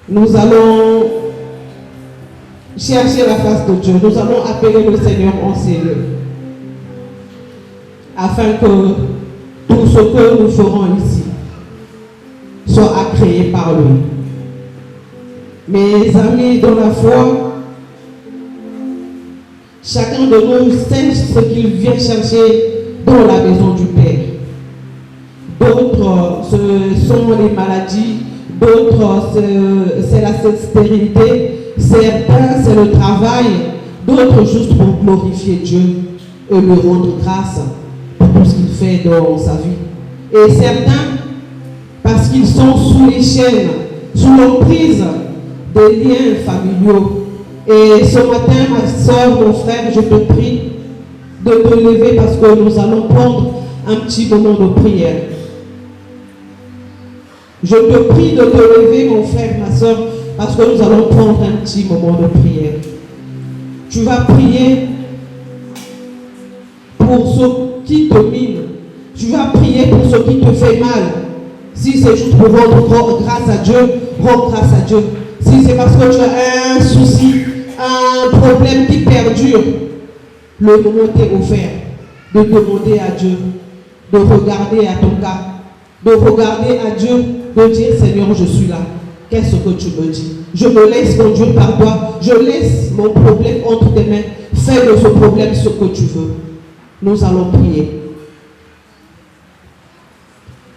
nous allons chercher la face de Dieu. Nous allons appeler le Seigneur en ces lieux, afin que tout ce que nous ferons ici soit agréé par lui. Mes amis dans la foi, chacun de nous sait ce qu'il vient chercher dans la maison du Père. D'autres, ce sont les maladies, d'autres, c'est la stérilité, certains, c'est le travail, d'autres juste pour glorifier Dieu et lui rendre grâce pour tout ce qu'il fait dans sa vie. Et certains, parce qu'ils sont sous les chaînes, sous l'emprise des liens familiaux. Et ce matin, ma soeur, mon frère, je te prie de te lever parce que nous allons prendre un petit moment de prière. Je te prie de te lever, mon frère, ma soeur, parce que nous allons prendre un petit moment de prière. Tu vas prier pour ce qui te mine. Tu vas prier pour ce qui te fait mal. Si c'est juste pour rendre grâce à Dieu, rends grâce à Dieu. Si c'est parce que tu as un souci, un problème qui perdure, le moment t'est offert de demander à Dieu, de regarder à ton cas, de regarder à Dieu, de dire Seigneur, je suis là. Qu'est-ce que tu me dis? Je me laisse conduire par toi. Je laisse mon problème entre tes mains. Fais de ce problème ce que tu veux. Nous allons prier.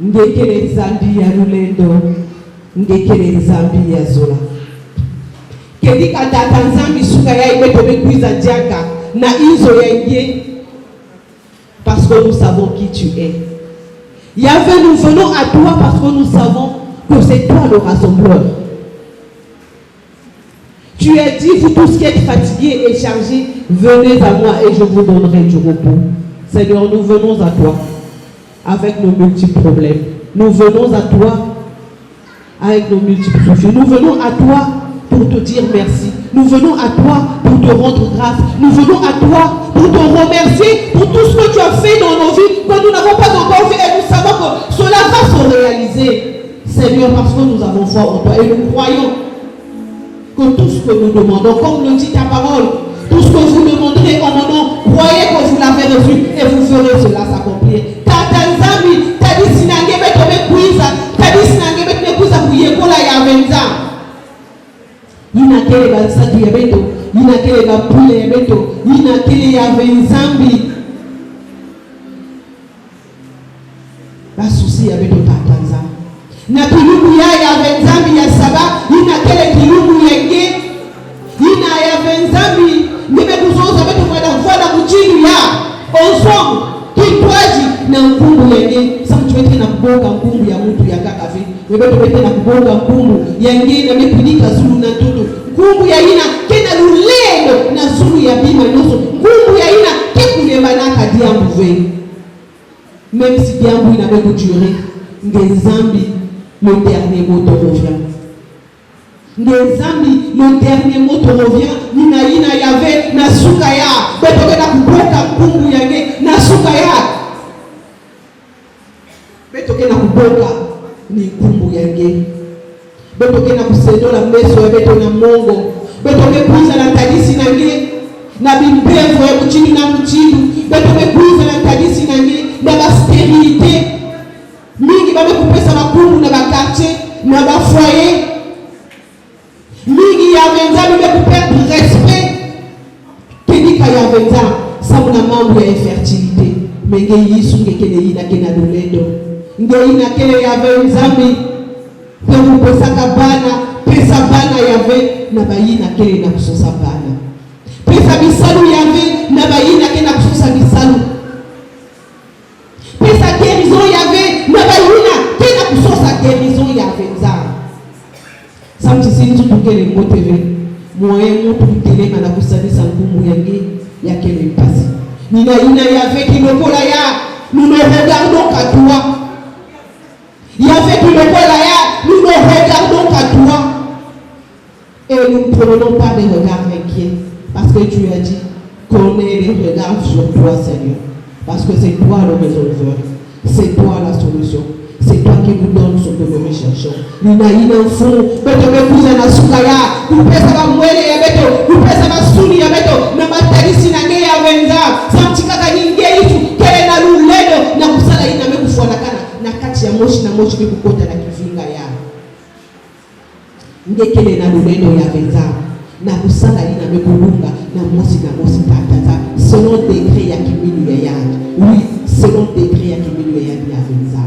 Ngekele zambi ya lulendo, ngekele zambi ya zola. Kedika tata zambi suka ya imeto mekuiza diaka na izo ya yé, parce que nous savons qui tu es. Yahvé, nous venons à toi parce que nous savons que c'est toi le rassembleur. Tu as dit, vous tous qui êtes fatigués et chargés, venez à moi et je vous donnerai du repos. Seigneur, nous venons à toi avec nos multiples problèmes. Nous venons à toi avec nos multiples soucis. Nous venons à toi pour te dire merci. Nous venons à toi pour te rendre grâce. Nous venons à toi pour te remercier pour tout ce que tu as fait dans nos vies, que nous n'avons pas encore fait, et nous savons que cela va se réaliser. Seigneur, parce que nous avons foi en toi et nous croyons que tout ce que nous demandons, comme le dit ta parole, tout ce que vous demanderez en mon nom, croyez que vous l'avez reçu et vous ferez cela s'accomplir. Tatanzami, tadi sinangebe tobe kuiza, tadi sinangebe tobe kuiza kuyekola ya venza. Ina kele balsatu ya beto, ina kele bapule ya beto, ina kele ya venzambi. Basusi ya beto tatanzami. Na kilungu ya venzambi ya saba, ina kele kilungu yenge, ina ya venzambi. Nime kuzoza beto mweda mfada kuchini ya ensemble kitwaji na mkumbu yenge. Samu tuweke na kubonga mkumbu ya mtu ya kakafi. Webeto weke na kubonga mkumbu yenge na mekunika zulu na tutu. Mkumbu ya ina kena lulendo na zulu ya bima noso. Mkumbu ya ina kekulema na kadia mbuve. Même si bien vous n'avez pas duré, Ngezambi, le dernier mot te revient. Ngezambi, le dernier mot te revient. Nina ina yave na sukaya. Betoke na kuboka mkumbu yange na sukaya. Betoke na kuboka ni mkumbu yange. Betoke na kusedo la meso ya beto na mongo. Betoke kuiza na tadisi nange. Na bimbevo ya kuchini na mchini. Betoke kuiza na tadisi nange. Na ba stérilité. Mingi ba kupesa makungu na ba quartier, na ba foyer. Mingi ya venza ba kuperdre respect. Kedika ya venza samuna mambo ya infertilité. Menge yisu ngekele ina kena dolendo. Nge ina kele ya venza mi. Kwa kupesa kabana, pesa bana ya ve na ba ina kele na kusosa bana. Pesa bisalu ya ve na ba ina kele na kusosa bisalu. Pesa guérison y avait, mais baïna, qui n'a pas sa guérison y avait ça. Ça me dit tout pour que les mots TV, moyen mot pour télé, mais la poussade sans pour mouiller, y a qu'elle passe. Nina y avait qui le colaya, nous ne regardons qu'à toi. Y avait qui le colaya, nous ne regardons qu'à toi. Et nous ne prenons pas des regards inquiets, parce que tu as dit qu'on ait les regards sur toi, Seigneur. Parce que c'est toi le résolveur, c'est toi la solution, c'est toi qui nous donnes ce que nous recherchons. religion. Ninaina mfumu beto mekuza na sukaya kupesa ba mwele ya beto kupesa ba suni ya beto na matarisi na nge ya wenza samchikaka nyinge itu kele na luleno na kusala ina mekufuanakana na kati ya moshi na moshi mekukota na kifinga ya nge kele na luleno ya wenza na kusala ina mekulunga na mosi tatata selon degré ya kiminu ya yandi. Oui, selon degré ya kiminu ya yandi ya wenza.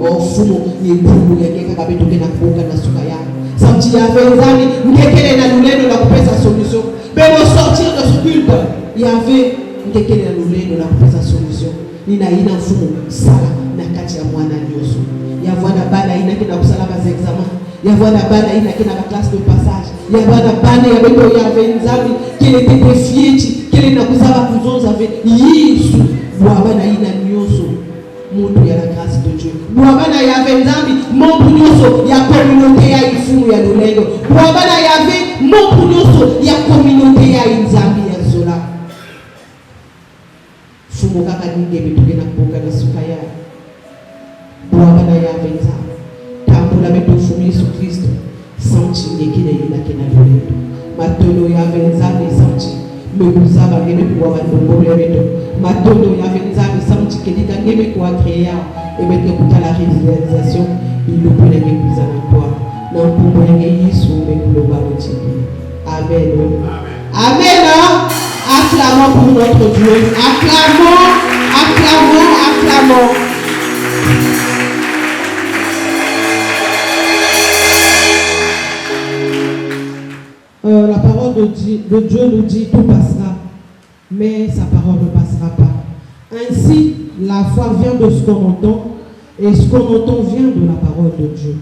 Fumo ni bubu ya keka kabeto kena kuunga na suka ya samti ya venzani ngekele na luleno na kupesa solution bebo sortir de ce culte yave ngekele na luleno na kupesa solution nina ina fumo sala na kati ya mwana nyoso ya vwana bana ina kina kusala ba examen ya vwana bana ina kina ba classe de passage ya vwana bana ya beto ya venzani kile tetefieti kile na kusala kuzonza ve yisu bwana ina nyoso Mundu ya la grâce de Dieu. Bwana yave nzambi mundu nyoso ya communauté ya ifumu ya lulendo. Bwana yave mundu nyoso ya communauté ya nzambi ya zola. Fumu kaka ninge bituke na kuboka na sukaya. Bwana yave nzambi. Tambula beto fumu Yesu Kristo. Santi ngekine ina kina lulendo. Matono yave nzambi santi. Mekuzaba ngeme kuwa wandombolo ya beto. Matono yave nzambi santi kelika ngeme kuwa créa. Et mettre toute la réalisation, il nous peut les écouter avec toi. Dans le pouvoir de Jésus, mais nous le voyons. Amen. Amen. Acclamons pour notre Dieu. Acclamons, acclamons, acclamons. La parole de Dieu nous dit tout passera, mais sa parole ne passera pas. Ainsi, la foi vient de ce qu'on entend, et ce qu'on entend vient de la parole de Dieu.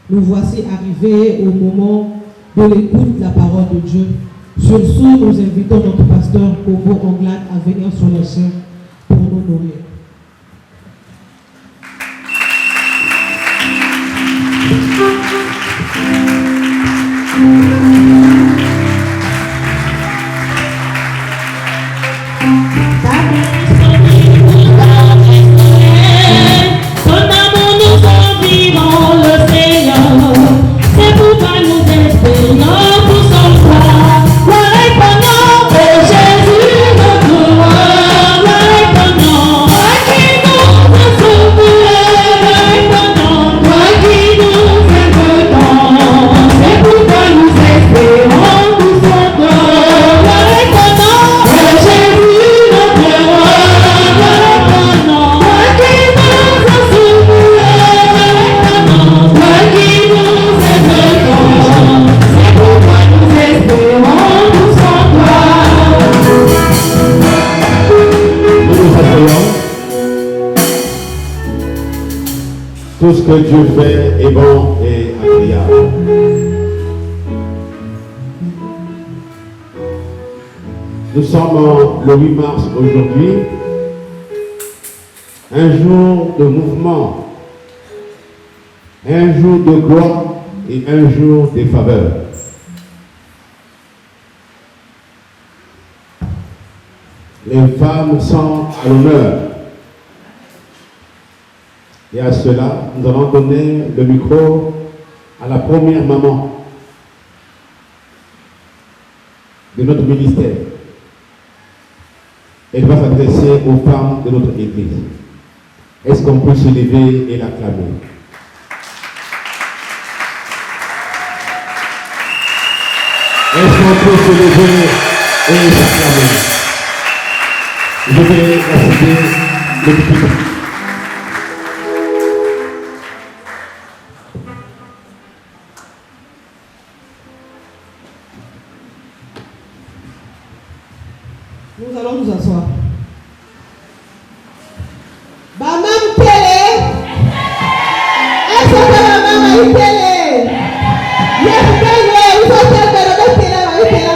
Nous voici arrivés au moment de l'écoute de la parole de Dieu. Sur ce, nous invitons notre pasteur Kobo Anglade à venir sur la chaîne pour nous nourrir. Tout ce que Dieu fait est bon et agréable. Nous sommes le 8 mars aujourd'hui, un jour de mouvement, un jour de gloire et un jour de faveur. Les femmes sont à l'honneur. Et à cela, nous allons donner le micro à la première maman de notre ministère. Elle va s'adresser aux femmes de notre église. Est-ce qu'on peut se lever et l'acclamer? Est-ce qu'on peut se lever et l'acclamer? Je vais la citer le petit. Nous allons nous asseoir. Maman télé. Est-ce que maman télé? Yes, télé. Il faut télé, télé, télé.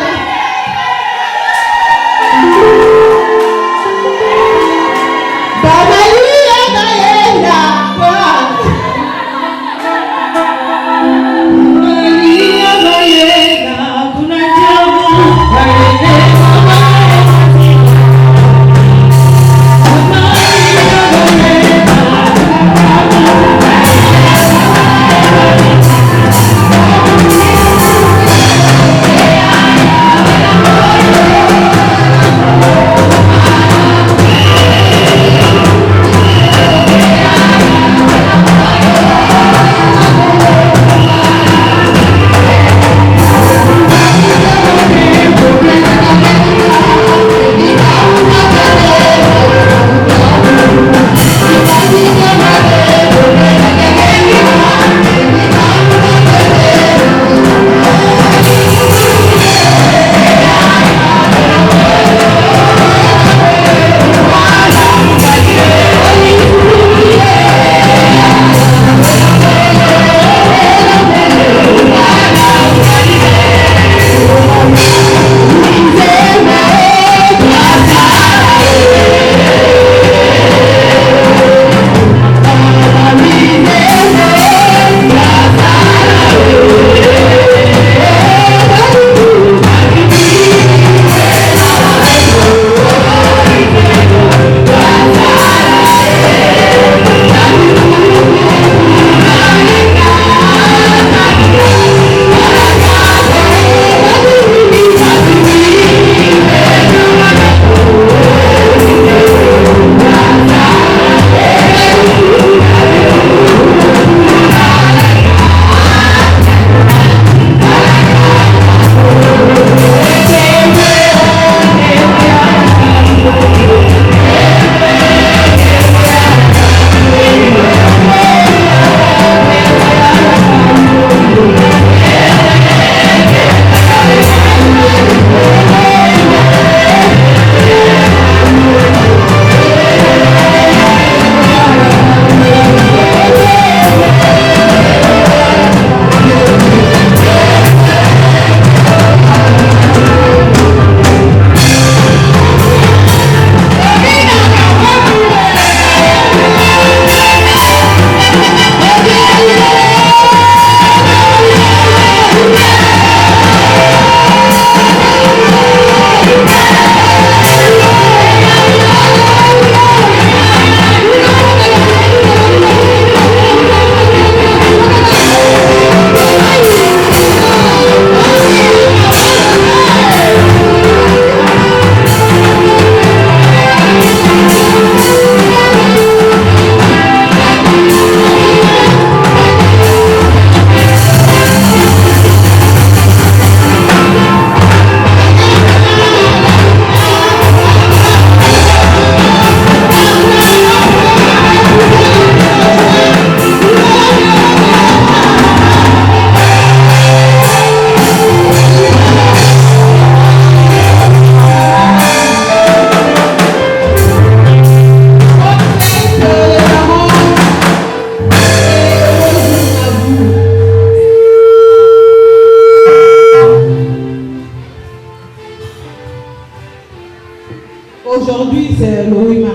Aujourd'hui, c'est le 8 mars,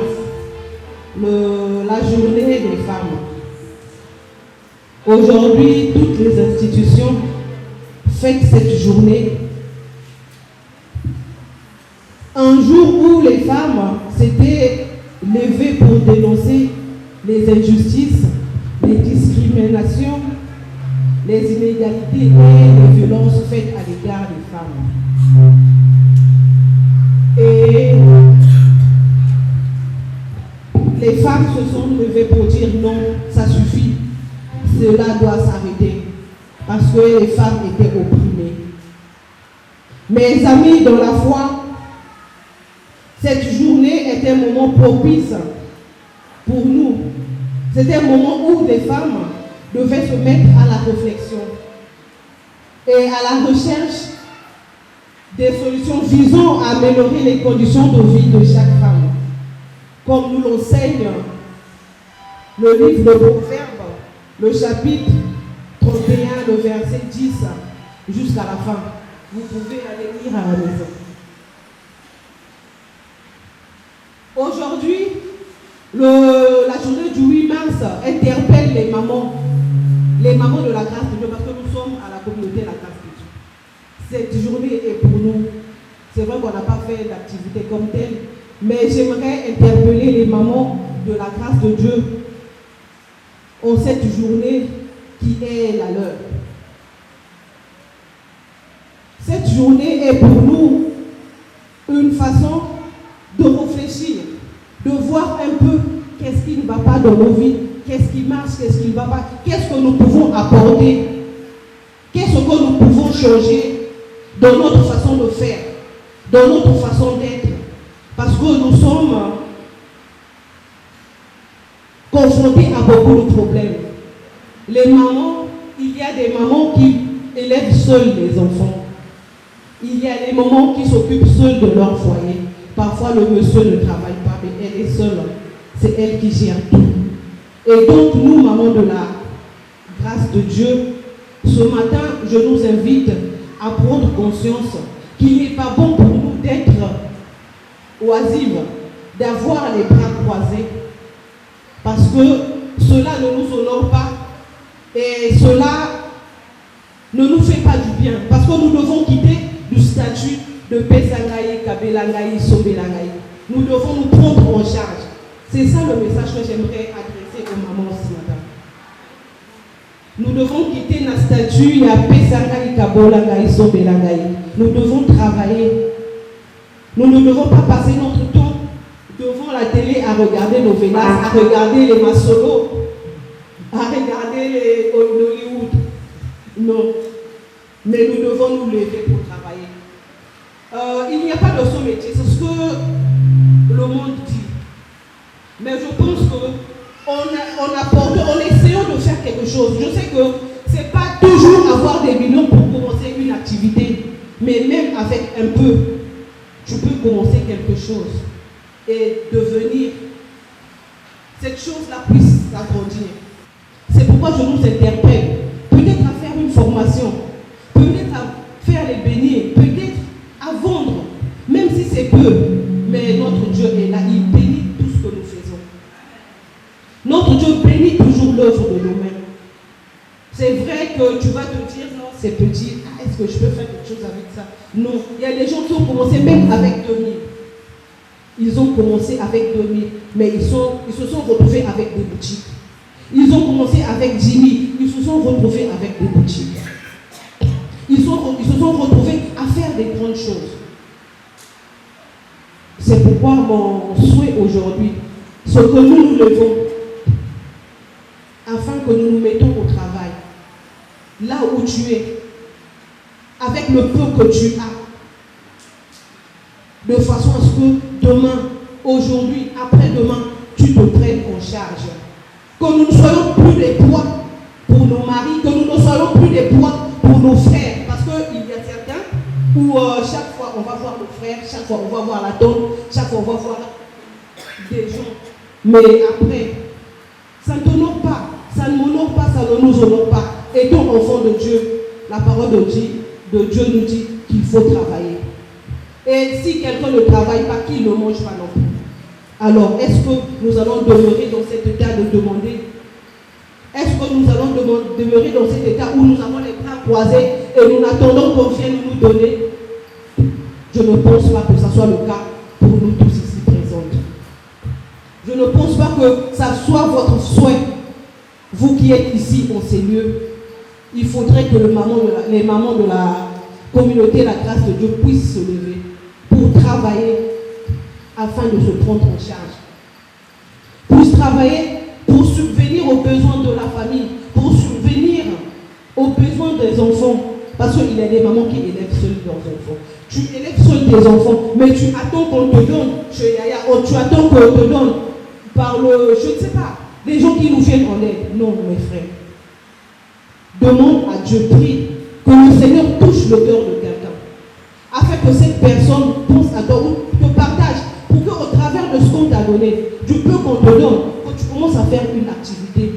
la journée des femmes. Aujourd'hui, toutes les institutions fêtent cette journée. Un jour où les femmes s'étaient levées pour dénoncer les injustices, les discriminations, les inégalités et les violences faites à l'égard des femmes. Et les femmes se sont levées pour dire non, ça suffit, cela doit s'arrêter, parce que les femmes étaient opprimées. Mes amis dans la foi, cette journée était un moment propice pour nous. C'était un moment où les femmes devaient se mettre à la réflexion et à la recherche des solutions visant à améliorer les conditions de vie de chaque femme. Comme nous l'enseigne le livre de Proverbes, le chapitre 31, le verset 10 jusqu'à la fin. Vous pouvez aller lire à la maison. Aujourd'hui, la journée du 8 mars interpelle les mamans de la grâce de Dieu, parce que nous sommes à la communauté de la grâce de Dieu. Cette journée est pour nous. C'est vrai qu'on n'a pas fait d'activité comme telle, mais j'aimerais interpeller les mamans de la grâce de Dieu en cette journée qui est la leur. Cette journée est pour nous une façon de réfléchir, de voir un peu qu'est-ce qui ne va pas dans nos vies, qu'est-ce qui marche, qu'est-ce qui ne va pas, qu'est-ce que nous pouvons apporter, qu'est-ce que nous pouvons changer dans notre façon de faire, dans notre façon d'être, parce que nous sommes confrontés à beaucoup de problèmes. Les mamans, il y a des mamans qui élèvent seules les enfants. Il y a des mamans qui s'occupent seules de leur foyer. Parfois, le monsieur ne travaille pas, mais elle est seule. C'est elle qui gère tout. Et donc, nous, mamans de la grâce de Dieu, ce matin, je nous invite à prendre conscience qu'il n'est pas bon pour nous d'être oisives, d'avoir les bras croisés, parce que cela ne nous honore pas et cela ne nous fait pas du bien, parce que nous devons quitter du statut de Pesangaï, Kabelangaï, Sobelangaï. Nous devons nous prendre en charge. C'est ça le message que j'aimerais adresser aux mamans ce matin. Nous devons quitter notre statut, il y a Pesangaï, Kabelangaï, Sobelangaï. Nous devons travailler. Nous ne devons pas passer notre temps devant la télé à regarder nos Vélas, à regarder les Masolo, à regarder les Hollywood. Non. Mais nous devons nous lever pour travailler. Il n'y a pas de ce métier, c'est ce que le monde dit. Mais je pense qu'on apporte, en essayant de faire quelque chose. Je sais que ce n'est pas toujours avoir des millions pour commencer une activité, mais même avec un peu, tu peux commencer quelque chose et devenir, cette chose-là puisse s'agrandir. C'est pourquoi je nous interpelle, peut-être à faire une formation, peut-être à faire les beignets, peut-être à vendre, même si c'est peu, mais notre Dieu est là, il bénit tout ce que nous faisons. Notre Dieu bénit toujours l'œuvre de nos mains. C'est vrai que tu vas te dire, non, c'est petit, est-ce que je peux faire quelque chose avec ça? Non, il y a des gens qui ont commencé même avec 2000. Ils ont commencé avec 2000, mais ils se sont retrouvés avec des boutiques. Ils ont commencé avec 10 000, ils se sont retrouvés avec des boutiques. Ils se sont retrouvés à faire des grandes choses. C'est pourquoi mon souhait aujourd'hui, ce que nous nous levons, afin que nous nous mettons au travail, là où tu es, avec le peu que tu as, de façon à ce que demain, aujourd'hui, après-demain, tu te prennes en charge. Que nous ne soyons plus des poids pour nos maris, que nous ne soyons plus des poids pour nos frères. Parce qu'il y a certains où chaque fois on va voir nos frères, chaque fois on va voir la tante, chaque fois on va voir des gens. Mais après, ça ne t'honore pas, ça ne m'honore pas, ça ne nous honore pas. Et donc, enfant de Dieu, la parole de Dieu nous dit qu'il faut travailler. Et si quelqu'un ne travaille pas, qu'il ne mange pas non plus. Alors, est-ce que nous allons demeurer dans cet état de demander? Est-ce que nous allons demeurer dans cet état où nous avons les bras croisés et nous n'attendons qu'on vienne nous donner? Je ne pense pas que ce soit le cas pour nous tous ici présents. Je ne pense pas que ça soit votre souhait, vous qui êtes ici en ces lieux. Il faudrait que les mamans de la communauté, la grâce de Dieu, puissent se lever pour travailler afin de se prendre en charge. Puissent travailler pour subvenir aux besoins de la famille, pour subvenir aux besoins des enfants. Parce qu'il y a des mamans qui élèvent seuls leurs enfants. Tu élèves seuls tes enfants, mais tu attends qu'on te donne chez Yaya, ou tu attends qu'on te donne par je ne sais pas, les gens qui nous viennent en aide. Non, mes frères. Demande à Dieu, prie, que le Seigneur touche le cœur de quelqu'un, afin que cette personne pense à toi ou te partage, pour qu'au travers de ce qu'on t'a donné, du peu qu'on te donne, que tu commences à faire une activité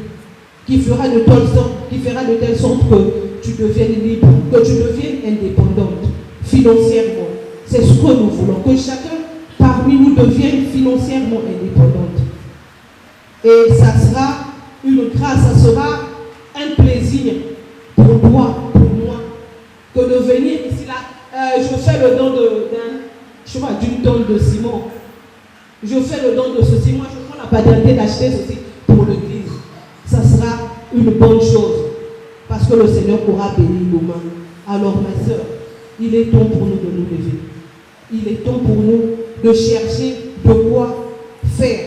qui fera de telle sorte que tu deviennes libre, que tu deviennes indépendante financièrement. C'est ce que nous voulons, que chacun parmi nous devienne financièrement indépendante. Et ça sera une grâce, ça sera un plaisir pour toi, pour moi, que de venir ici là. Je fais le don d'une tonne de ciment. Je fais le don de ceci. Moi, je prends la paternité d'acheter ceci pour l'église. Ça sera une bonne chose. Parce que le Seigneur aura béni nos mains. Alors, ma soeur, il est temps pour nous de nous lever. Il est temps pour nous de chercher de quoi faire.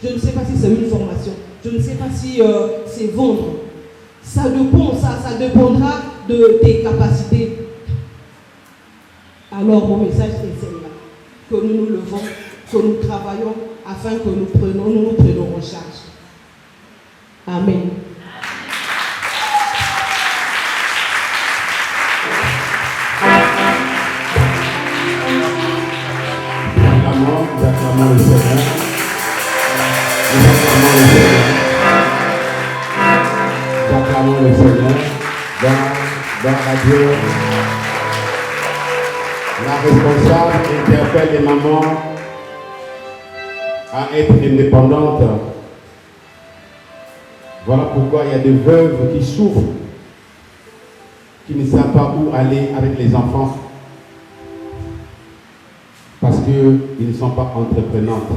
Je ne sais pas si c'est une formation. Je ne sais pas si c'est vendre. Ça dépendra de tes capacités. Alors, mon message est celui-là. Que nous nous levons, que nous travaillons afin que nous nous prenions en charge. Amen. Nous acclamons le Seigneur. Nous acclamons le Seigneur. Nous acclamons le Seigneur. Dans la Dieu, la responsable interpelle les mamans à être indépendantes. Voilà pourquoi il y a des veuves qui souffrent, qui ne savent pas où aller avec les enfants. Parce qu'ils ne sont pas entreprenantes.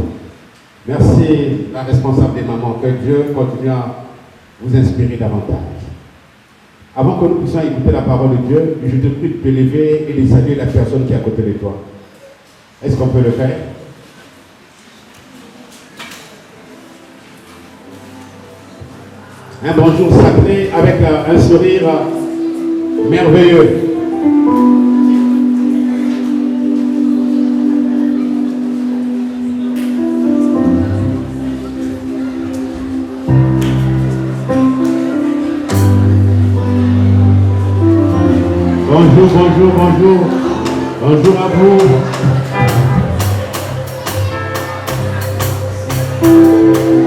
Merci, la responsable des mamans. Que Dieu continue à vous inspirer davantage. Avant que nous puissions écouter la parole de Dieu, je te prie de te lever et de saluer la personne qui est à côté de toi. Est-ce qu'on peut le faire? Un bonjour sacré avec un sourire merveilleux. Bonjour. Bonjour à vous.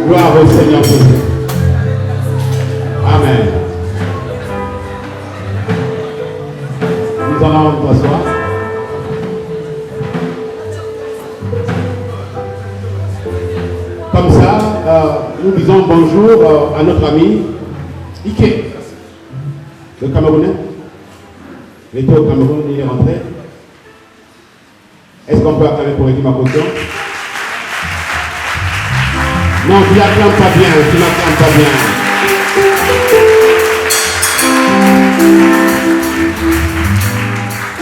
Gloire au Seigneur Jésus. Amen. Nous allons nous asseoir. Comme ça, nous disons bonjour à notre ami Ike, le Camerounais. Il était au Cameroun, il est rentré. Est-ce qu'on peut acclamer pour Ike Makoto? Non, tu n'acclames pas bien,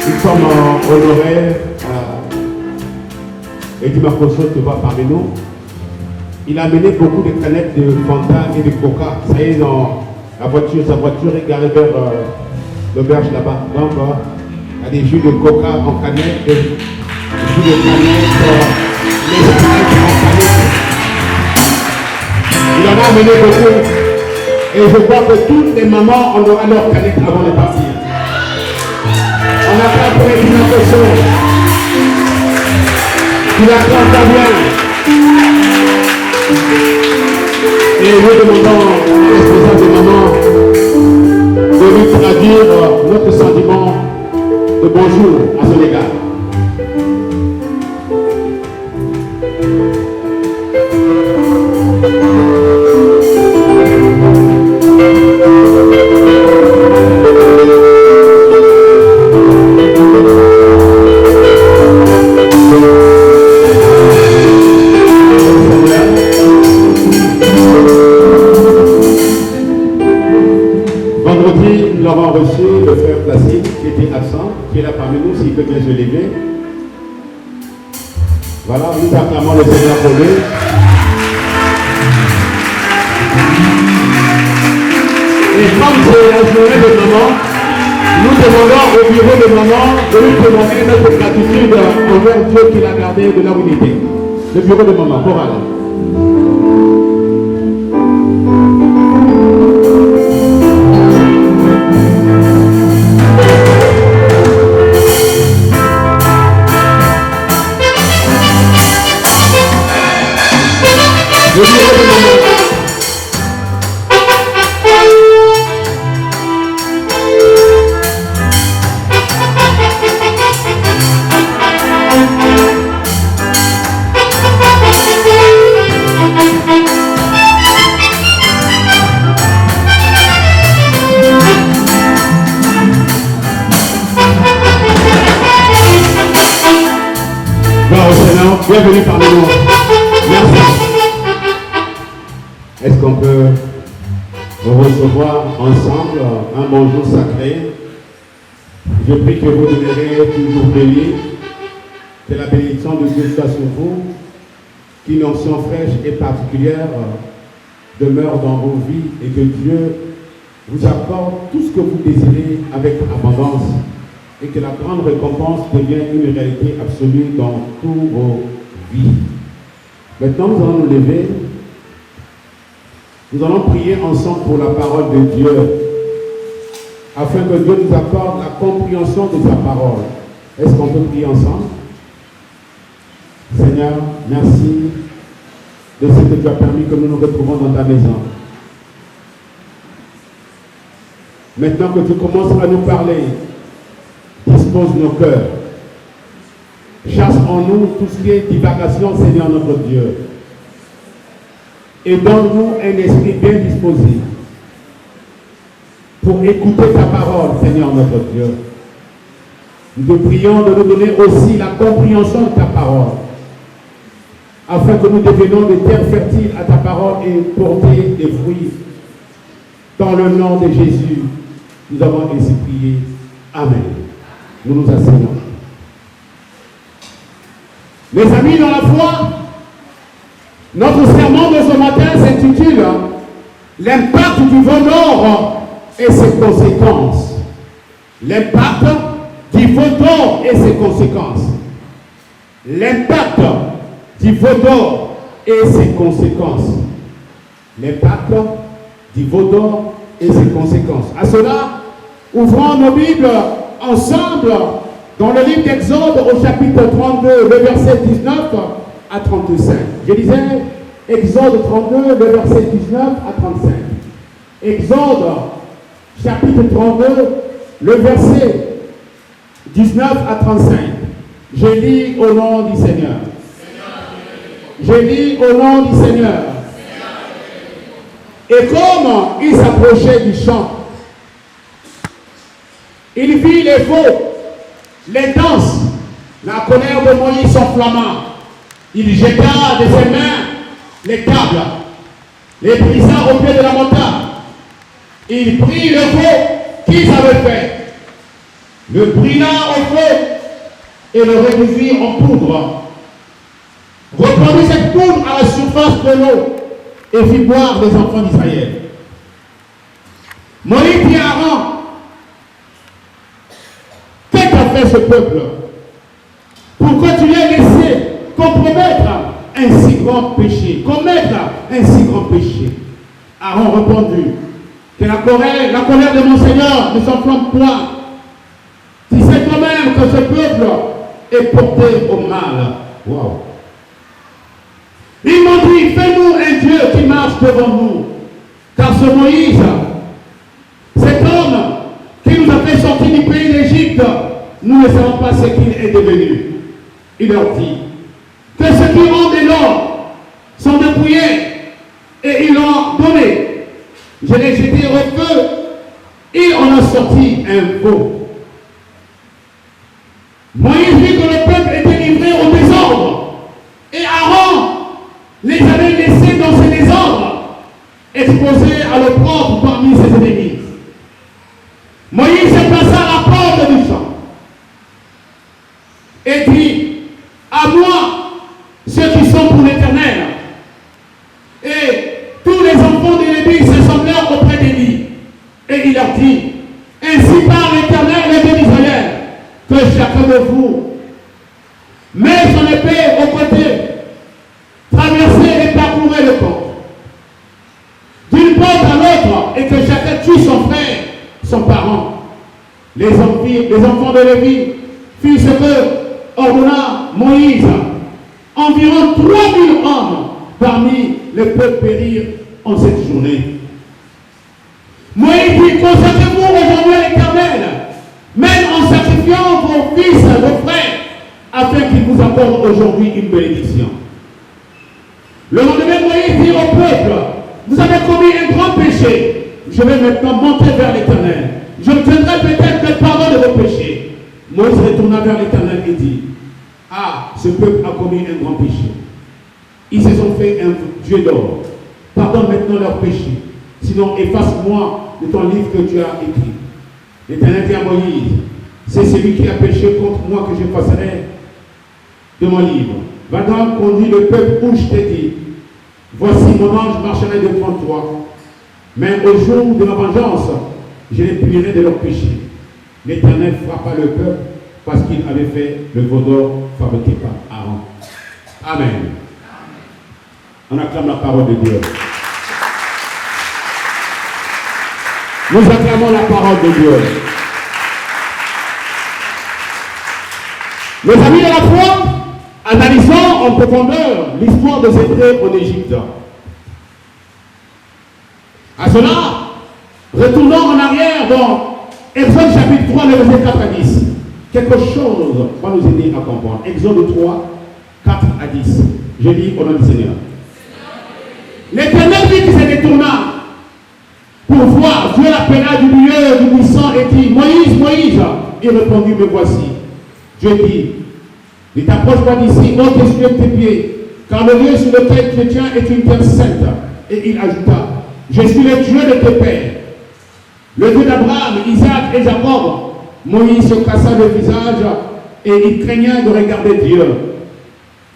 Nous sommes honorés. Ike Makoto te voit parmi nous. Il a amené beaucoup de canettes de Fanta et de Coca. Ça y est, dans sa voiture est garée vers l'auberge là-bas. Donc, il y a des jus de Coca en canette, des jus de canette, les canettes en canette. Il en a amené beaucoup. Et je crois que toutes les mamans en auront leur canette avant de partir. On n'a pas pour une impression. Tu la pas bien. Et nous demandons au responsable des mamans de lui traduire notre sentiment de bonjour à son égard. Vendredi, nous avons reçu le frère Placide qui était absent, qui est là parmi nous, s'il peut bien se lever. Voilà, nous acclamons le Seigneur pour lui. Et comme c'est la journée de maman, nous demandons au bureau de maman de lui témoigner notre gratitude envers Dieu qui l'a gardé de là où il était. Le bureau de maman, chorale. Le bureau de maman. Bienvenue parmi nous. Merci. Est-ce qu'on peut recevoir ensemble un bonjour sacré? Je prie que vous demeurez toujours bénis, que la bénédiction de Dieu soit sur vous, qu'une onction fraîche et particulière demeure dans vos vies et que Dieu vous apporte tout ce que vous désirez avec abondance et que la grande récompense devienne une réalité absolue dans tous vos vies. Maintenant, nous allons nous lever. Nous allons prier ensemble pour la parole de Dieu, afin que Dieu nous accorde la compréhension de sa parole. Est-ce qu'on peut prier ensemble? Seigneur, merci de ce que tu as permis que nous nous retrouvons dans ta maison. Maintenant que tu commences à nous parler, dispose nos cœurs. Chasse en nous tout ce qui est divagation, Seigneur notre Dieu. Et donne-nous un esprit bien disposé pour écouter ta parole, Seigneur notre Dieu. Nous te prions de nous donner aussi la compréhension de ta parole, afin que nous devenions des terres fertiles à ta parole et porter des fruits. Dans le nom de Jésus, nous avons ainsi prié. Amen. Nous nous asseyons. Mes amis dans la foi, notre sermon de ce matin s'intitule L'impact du Vaudor et ses conséquences. L'impact du Vaudor et ses conséquences. L'impact du Vaudor et ses conséquences. L'impact du Vaudor et ses conséquences. À cela, ouvrons nos Bibles ensemble dans le livre d'Exode au chapitre 32, le verset 19 à 35. Je disais Exode 32, le verset 19 à 35. Exode chapitre 32, le verset 19 à 35. Je lis au nom du Seigneur. Je lis au nom du Seigneur. Et comme il s'approchait du champ, il vit les veaux, les danses, la colère de Moïse s'enflamma. Il jeta de ses mains les tables, les brisa au pied de la montagne. Il prit le veau qu'ils avaient fait, le brûla au feu et le réduisit en poudre. Répandit cette poudre à la surface de l'eau et fit boire les enfants d'Israël. Moïse dit à Aaron, qu'est-ce qu'a fait ce peuple? Pourquoi tu l'as laissé compromettre un si grand péché, commettre un si grand péché? Aaron répondit que la colère de mon Seigneur ne s'enflamme point. Tu sais quand même que ce peuple est porté au mal. Wow. Ils m'ont dit, fais-nous un Dieu qui marche devant nous. Car ce Moïse, cet homme qui nous a fait sortir du pays d'Égypte, nous ne savons pas ce qu'il est devenu. Il leur dit que ceux qui ont de l'or sont dépouillés et ils l'ont donné. Je l'ai jeté au feu et on a sorti un veau. Moïse vit que le peuple était livré au désordre et Aaron les avait laissés dans ce désordre, exposés à l'opprobre parmi ses ennemis. Moïse se plaça à la porte du champ et dit, à moi, ceux qui sont pour l'Éternel. Et tous les enfants de Lévi s'assemblèrent auprès d'Élie. Et il leur dit, ainsi parle l'Éternel, le Dieu d'Israël, que chacun de vous met son épée au côté, traversez et parcourez le camp, d'une porte à l'autre, et que chacun tue son frère, son parent. Les enfants de Lévi firent ce que ordonna Moïse. Environ 3000 hommes parmi le peuple périrent en cette journée. Moïse dit, consacrez-vous aujourd'hui à l'Éternel, même en sacrifiant vos fils, vos frères, afin qu'il vous accorde aujourd'hui une bénédiction. Le lendemain, Moïse dit au peuple, vous avez commis un grand péché, je vais maintenant monter vers l'Éternel. Je obtiendrai peut-être le pardon de vos péchés. Moïse retourna vers l'Éternel et dit, ah, ce peuple a commis un grand péché. Ils se sont fait un Dieu d'or. Pardonne maintenant leurs péchés. Sinon, efface-moi de ton livre que tu as écrit. L'Éternel dit à Moïse, c'est celui qui a péché contre moi que j'effacerai de mon livre. Va donc conduire le peuple où je t'ai dit, voici mon ange marcherait devant toi. Mais au jour de ma vengeance, je les punirai de leurs péchés. L'Éternel frappa le peuple parce qu'il avait fait le veau d'or fabriqué par Aaron. Amen. On acclame la parole de Dieu. Nous acclamons la parole de Dieu. Mes amis de la foi, analysons en profondeur l'histoire des Hébreux en Égypte. À cela, retournons en arrière dans Exode chapitre 3, le verset 4 à 10. Quelque chose va nous aider à comprendre. Exode 3, 4 à 10. Je lis au nom du Seigneur. L'Éternel vit qu'il se détourna pour voir. Dieu l'appela du milieu du buisson et dit, Moïse, Moïse. Il répondit, me voici. Dieu dit, ne t'approche pas d'ici, ôte tes souliers de tes pieds, car le lieu sur lequel tu tiens est une terre sainte. Et il ajouta, je suis le Dieu de tes pères, le Dieu d'Abraham, Isaac et Jacob. Moïse se cassa le visage et il craignait de regarder Dieu.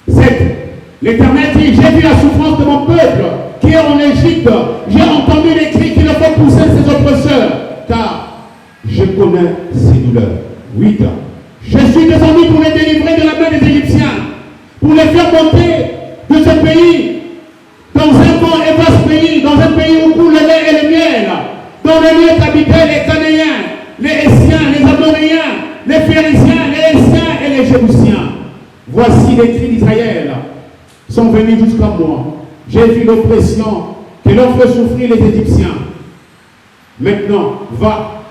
7. L'Éternel dit, j'ai vu la souffrance de mon peuple qui est en Égypte. J'ai entendu les cris qu'il faut pousser ses oppresseurs, car je connais ses douleurs. 8. Je suis descendu pour les délivrer de la main des Égyptiens, pour les faire monter de ce pays, dans un grand et vaste pays, dans un pays où coule le lait et le miel, dans le lieu qu'habitaient les Canéens, les Hessiens, les Amoréens, les Phérésiens, les Hessiens et les Jébusiens. Voici les cris d'Israël sont venus jusqu'à moi. J'ai vu l'oppression que l'on fait souffrir les Égyptiens. Maintenant, va,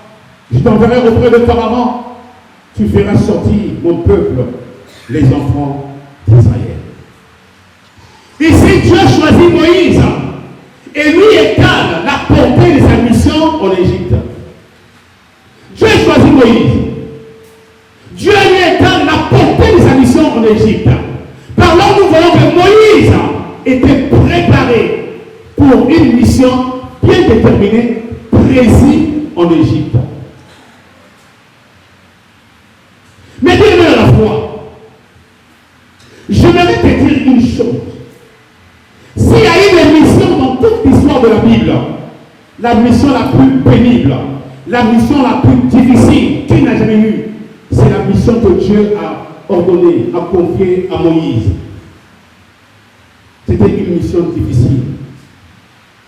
je t'enverrai auprès de Pharaon. Tu feras sortir mon peuple, les enfants d'Israël. Ici, Dieu choisit Moïse et lui étale la portée de sa mission en Égypte. Dieu choisit Moïse. Dieu lui étale la portée de sa mission en Égypte. Par là, nous voyons que Moïse était préparé pour une mission bien déterminée, précise en Égypte. Mais dis-le à la fois, j'aimerais te dire une chose. S'il y a une mission dans toute l'histoire de la Bible, la mission la plus pénible, la mission la plus difficile qu'il n'a jamais eue, c'est la mission que Dieu a ordonnée, a confiée à Moïse. C'était une mission difficile,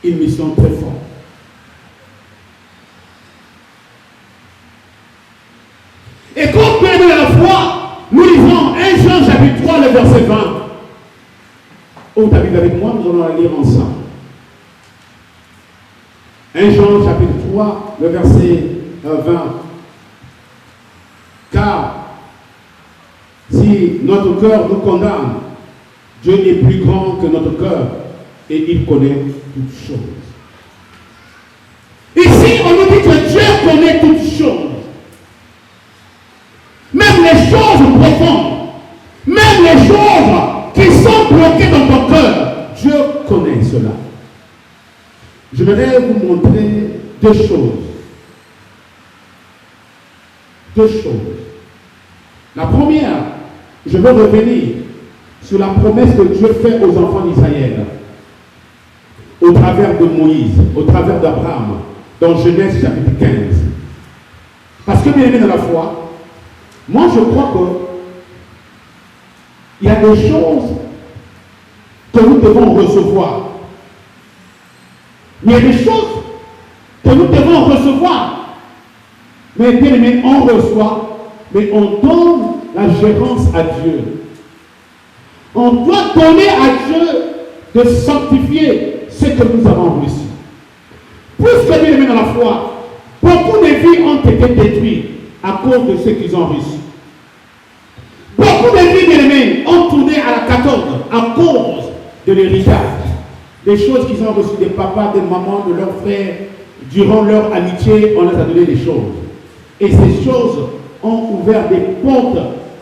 une mission très forte. Et comme bien à la foi, nous lisons 1 Jean chapitre 3, le verset 20. Oh, tu as vu avec moi, nous allons la lire ensemble. 1 Jean chapitre 3, le verset 20. Car si notre cœur nous condamne, Dieu est plus grand que notre cœur et il connaît toutes choses. Ici, on nous dit que Dieu connaît toutes choses. Même les choses profondes, même les choses qui sont bloquées dans ton cœur, Dieu connaît cela. Je voudrais vous montrer deux choses. deux choses. La première, je veux revenir sur la promesse que Dieu fait aux enfants d'Israël au travers de Moïse, au travers d'Abraham, dans Genèse chapitre 15. Parce que, bien aimé dans la foi, moi je crois qu'il y a des choses que nous devons recevoir. Il y a des choses que nous devons recevoir. Mais bien aimé, on reçoit, mais on donne la gérance à Dieu. On doit donner à Dieu de sanctifier ce que nous avons reçu. Puisque, bien aimé dans la foi, beaucoup de vies ont été détruites à cause de ce qu'ils ont reçu. Beaucoup de vies, bien aimés, ont tourné à la 14 à cause de l'héritage. Des choses qu'ils ont reçues des papas, des mamans, de leurs frères, durant leur amitié, on les a donné des choses. Et ces choses ont ouvert des portes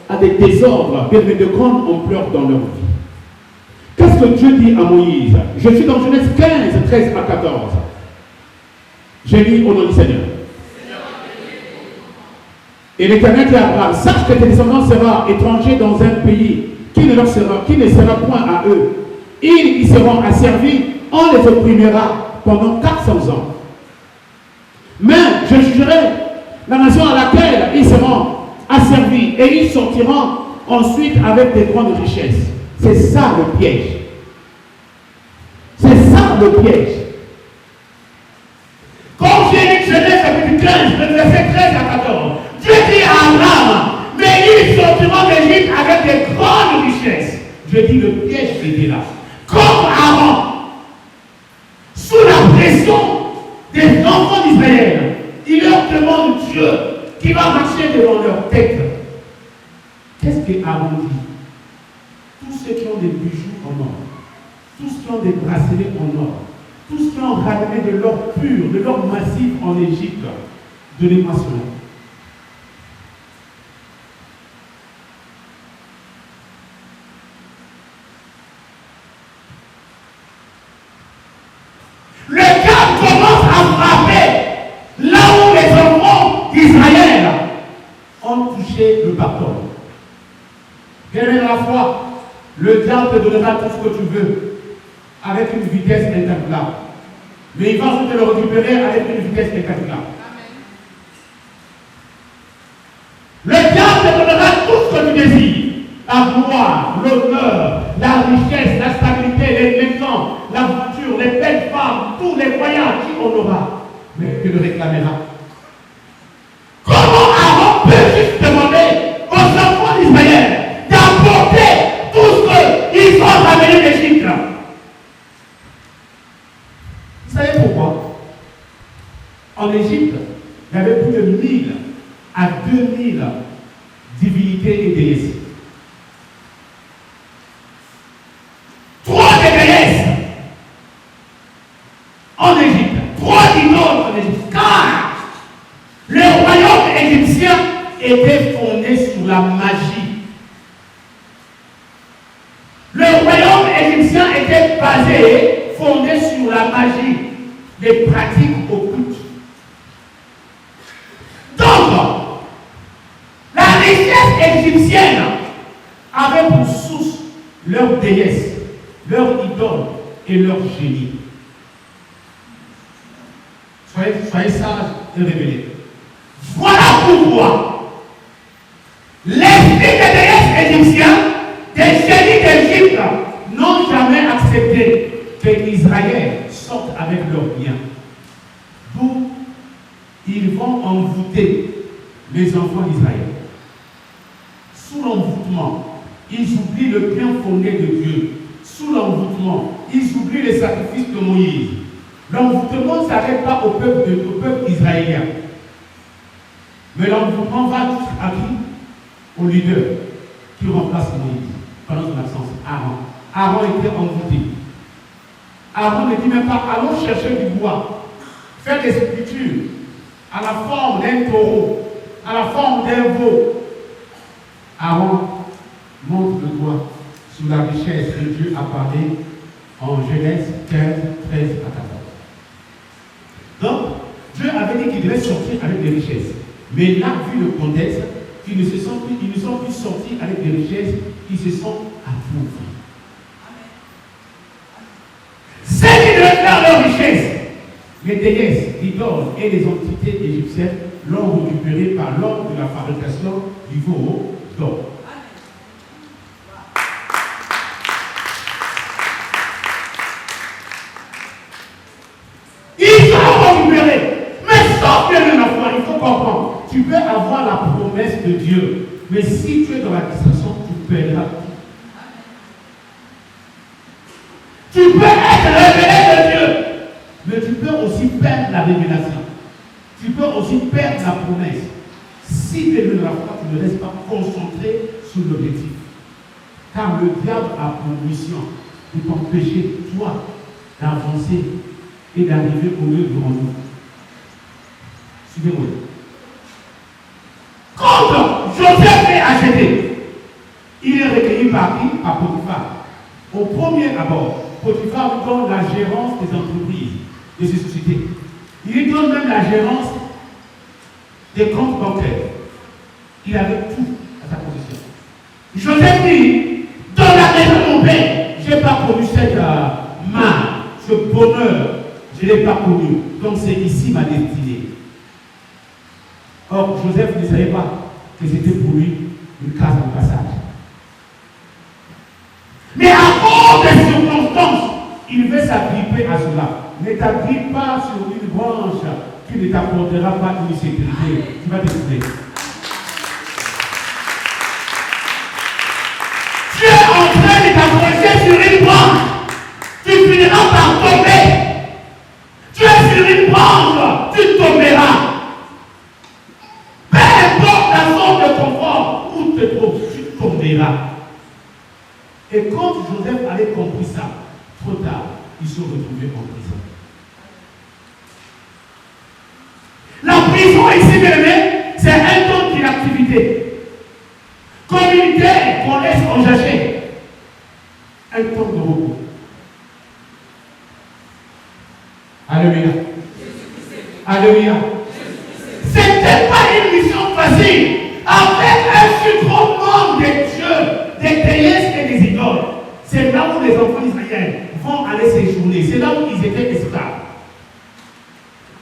à des désordres, bien aimés, de grande ampleur dans leur vie. Qu'est-ce que Dieu dit à Moïse? Je suis dans Genèse 15, 13 à 14. J'ai lu au nom du Seigneur. Et l'Éternel dit à Abraham, sache que tes descendants seront étrangers dans un pays qui ne sera point à eux. Ils y seront asservis, on les opprimera pendant 400 ans. Mais je jugerai la nation à laquelle ils seront asservis et ils sortiront ensuite avec des grandes richesses. C'est ça le piège. C'est ça le piège. Comme j'ai lu Genèse chapitre 15, le verset 13 à 14, Dieu dit à Abraham, mais ils sortiront d'Égypte avec des grandes richesses. Je dis le piège était là. Comme Aaron, sous la pression des enfants d'Israël, il leur demande Dieu qui va marcher devant leur tête. Qu'est-ce que Aaron dit? Tous ceux qui ont des bijoux en or, tous qui ont des bracelets en or, tous qui ont ramené de l'or pur, de l'or massif en Égypte, donnez-moi cela. Le cas commence à frapper là où les enfants d'Israël ont touché le bâton. Bien aimé dans la foi, le diable te donnera tout ce que tu veux avec une vitesse incalculable. Mais il va te le récupérer avec une vitesse incalculable. Le diable te donnera tout ce que tu désires. La gloire, l'honneur, la richesse, la stabilité, les maisons, la voiture, les belles femmes, tous les voyages, qui on aura. Mais tu le réclameras. Comment Aaron peut juste demander aux enfants d'Israël d'apporter tout ce qu'ils ont ramené d'Égypte? Vous savez pourquoi? En Égypte, il y avait plus de 1000 à 2000 divinités et déesses. 3 des déesses en Égypte, 3 dinosaures en Égypte, car le royaume égyptien était fondé sur la magie. Le royaume égyptien était fondé sur la magie, les pratiques occultes. Donc, la richesse égyptienne avait pour source leur déesse, leur idole et leur génie. Soyez sages et révélés. Voilà pourquoi l'esprit des déesses égyptiens, des génies d'Égypte, n'ont jamais accepté que Israël sorte avec leurs biens. D'où ils vont envoûter les enfants d'Israël. Sous l'envoûtement, ils oublient le bien fondé de Dieu. Sous l'envoûtement, ils oublient les sacrifices de Moïse. L'envoûtement ne s'arrête pas au peuple israélien. Mais l'envoûtement va à qui? Au leader qui remplace Moïse pendant son absence, Aaron. Aaron était envoûté. Aaron ne dit même pas, allons chercher du bois, faire des sculptures à la forme d'un taureau, à la forme d'un veau. Aaron montre le doigt sur la richesse que Dieu a parlé en Genèse 15, 13 à 14. Donc, Dieu avait dit qu'il devait sortir avec des richesses. Mais là, vu le contexte, ils ne sont plus sortis avec des richesses, ils se sont appauvris. Ceux qui devaient faire leur richesse, les déesses, l'idoles et les entités égyptiennes l'ont récupéré par l'ordre de la fabrication du veau d'or. Ils ont récupéré. Mais sauf que la foi, il faut comprendre. Tu peux avoir la promesse de Dieu, mais si tu es dans la distraction, tu perdras. Tu peux être révélé de Dieu, mais tu peux aussi perdre la révélation. Tu peux aussi perdre la promesse. Si tu es dans la foi, tu ne restes pas concentré sur l'objectif. Car le diable a pour mission de t'empêcher, toi, d'avancer et d'arriver au lieu de rendez-vous. Suivez-moi. Quand Joseph est acheté, il est recueilli par qui? Par Potiphar. Au premier abord, Potiphar lui donne la gérance des entreprises, de ses sociétés. Il lui donne même la gérance des comptes bancaires. Il avait tout à sa position. Joseph dit, dans la maison de mon père, je n'ai pas connu cette main, ce bonheur, je ne l'ai pas connu. Donc c'est ici ma destinée. Or, Joseph ne savait pas que c'était pour lui une case de passage. Mais à cause des circonstances, il veut s'agripper à cela. Ne t'agrippe pas sur une branche qui ne t'apportera pas une sécurité. Tu vas décider. Tu es en train de t'approcher sur une branche. Tu finiras par tomber. Tu es sur une branche. Tu tomberas. Peu importe la zone de confort où tu te trouves, tu tomberas. Et quand Joseph avait compris ça, trop tard, ils se sont retrouvés en prison. La prison ici, bien aimé, c'est un temps d'inactivité. Communautaire qu'on laisse engager. Un temps de repos. Alléluia. Alléluia. C'était pas une mission facile. Avec un si grand nombre de dieux, des déesses et des idoles. C'est là où les enfants israéliens vont aller séjourner. C'est là où ils étaient esclaves.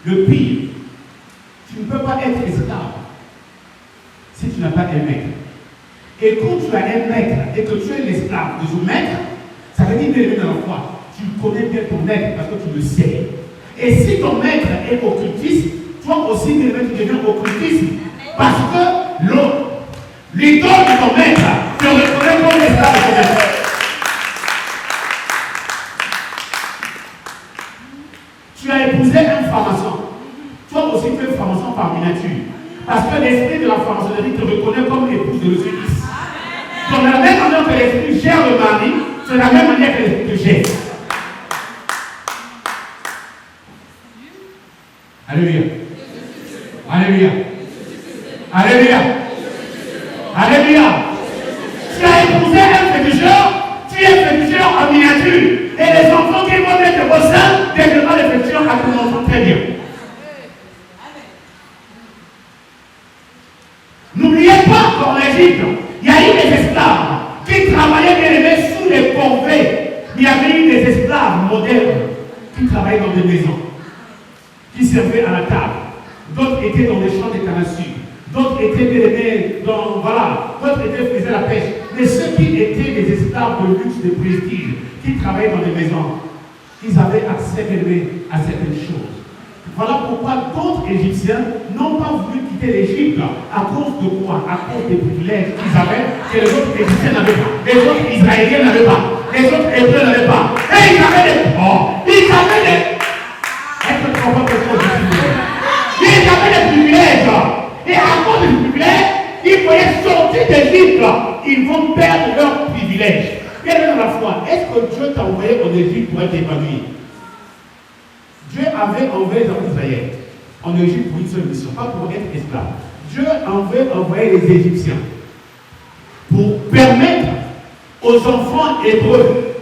Le pire, tu ne peux pas être esclave si tu n'as pas un maître. Et quand tu as un maître et que tu es l'esclave de ce maître, ça veut dire que dans la foi, tu connais bien ton maître parce que tu le sais. Et si ton maître est occultiste, toi aussi, tu deviens occultiste. Parce que l'idole de ton maître te reconnaît comme l'esclave de ton maître. Tu as épousé un pharmacien. Toi aussi, tu es pharmacien par miniature. Parce que l'esprit de la franc-maçonnerie te reconnaît comme l'épouse de l'Euchariste. Donc, de la même manière que l'esprit gère le mari, c'est de la même manière que l'esprit te gère. Alléluia. Alléluia. Alléluia. Alléluia. Tu as épousé un féticheur, tu es féticheur en miniature. Et les enfants qui vont naître de vos seins deviendront les féticheurs à tout moment très bien. N'oubliez pas qu'en Égypte, il y a eu des esclaves qui travaillaient bien aimés sous les corvées. Il y avait eu des esclaves modernes qui travaillaient dans des maisons, qui servaient à la table. D'autres étaient dans les champs de canne à sucre. D'autres étaient bien aimés dans, voilà, d'autres faisaient la pêche. Mais ceux qui étaient des esclaves de luxe, de prestige, qui travaillaient dans des maisons, ils avaient accès bien aimé à certaines choses. Voilà pourquoi d'autres Égyptiens n'ont pas voulu quitter l'Égypte. À cause de quoi? À cause des privilèges qu'ils avaient que les autres Égyptiens n'avaient pas. Les autres Israéliens n'avaient pas. Les autres Hébreux n'avaient pas. Et ils avaient des... ils avaient des... Est-ce que tu comprends quelque chose ici? Ils avaient des privilèges. Et à cause des privilèges, ils pouvaient sortir d'Égypte. Ils vont perdre leurs privilèges. Bien dans la foi, est-ce que Dieu t'a envoyé en Égypte pour être épanoui? Dieu avait envoyé les enfants d'Israël en Égypte pour une seule mission, pas pour être esclave. Dieu avait envoyé les Égyptiens pour permettre aux enfants hébreux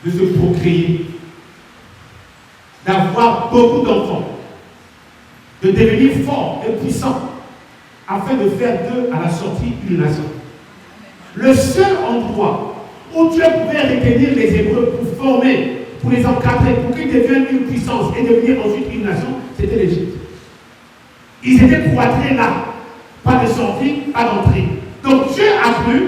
de se procréer, d'avoir beaucoup d'enfants. de devenir fort et puissant, afin de faire d'eux à la sortie une nation. Le seul endroit où Dieu pouvait retenir les Hébreux pour former, pour les encadrer, pour qu'ils deviennent une puissance et devenir ensuite une nation, c'était l'Égypte. Ils étaient cloîtrés là, pas de sortie, pas d'entrée. Donc Dieu a cru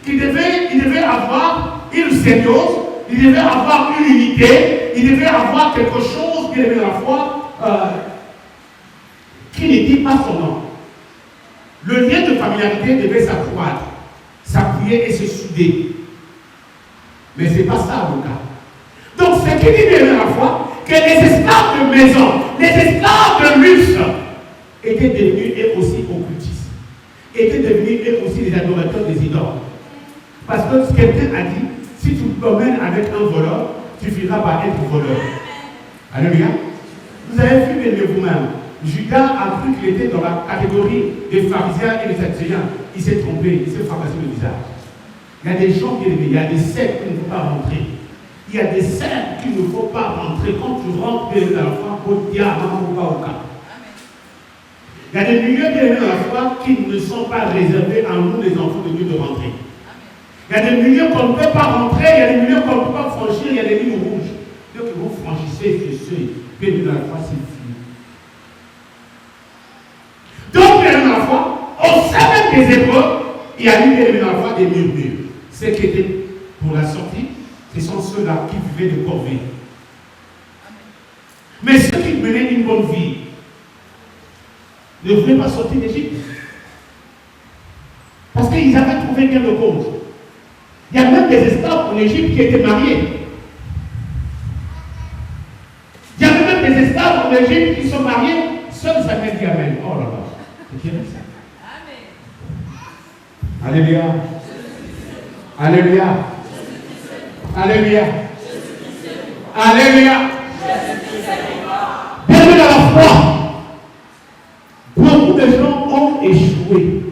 qu'il devait avoir une symbiose, il devait avoir une unité, il devait avoir quelque chose qui devait à la fois qui n'était pas son nom. Le lien de familiarité devait s'accroître, s'appuyer et se souder. Mais ce n'est pas ça le cas. Donc ce qui dit bien à la fois que les esclaves de maison, les esclaves de luxe étaient devenus eux aussi occultistes, étaient devenus eux aussi les adorateurs des idoles. Parce que quelqu'un a dit, si tu te promènes avec un voleur, tu finiras par être voleur. Alléluia. Vous avez vu de vous-même, Judas a cru qu'il était dans la catégorie des pharisiens et des sadducéens. Il s'est trompé, il s'est fracassé le visage. Il y a des gens qui aiment, il y a des sectes qu'il ne faut pas rentrer. Il y a des sectes qu'il ne faut pas rentrer. Quand tu rentres dans la foi, il y a un cas. Il y a des milieux bien dans la foi qui ne sont pas réservés à nous, les enfants de Dieu, de rentrer. Il y a des milieux qu'on ne peut pas rentrer, il y a des milieux qu'on ne peut pas franchir, il y a des lignes rouges. Donc vous franchissez ce seuil, bien dans la foi, c'est fini. Donc, bien dans la foi, au sein même des Hébreux, il y a eu bien dans la foi des murmures. Ceux qui étaient pour la sortie, ce sont ceux-là qui vivaient de corvée. Mais ceux qui menaient une bonne vie ne voulaient pas sortir d'Égypte. Parce qu'ils avaient trouvé gain de cause. Il y a même des esclaves en Égypte qui étaient mariés. Il y a même des esclaves en Égypte qui sont mariés. Seul Samuel dit Amen. Oh là là. C'est qui ça? Alléluia. Alléluia. Alléluia. Alléluia. Bienvenue dans la foi. Beaucoup de gens ont échoué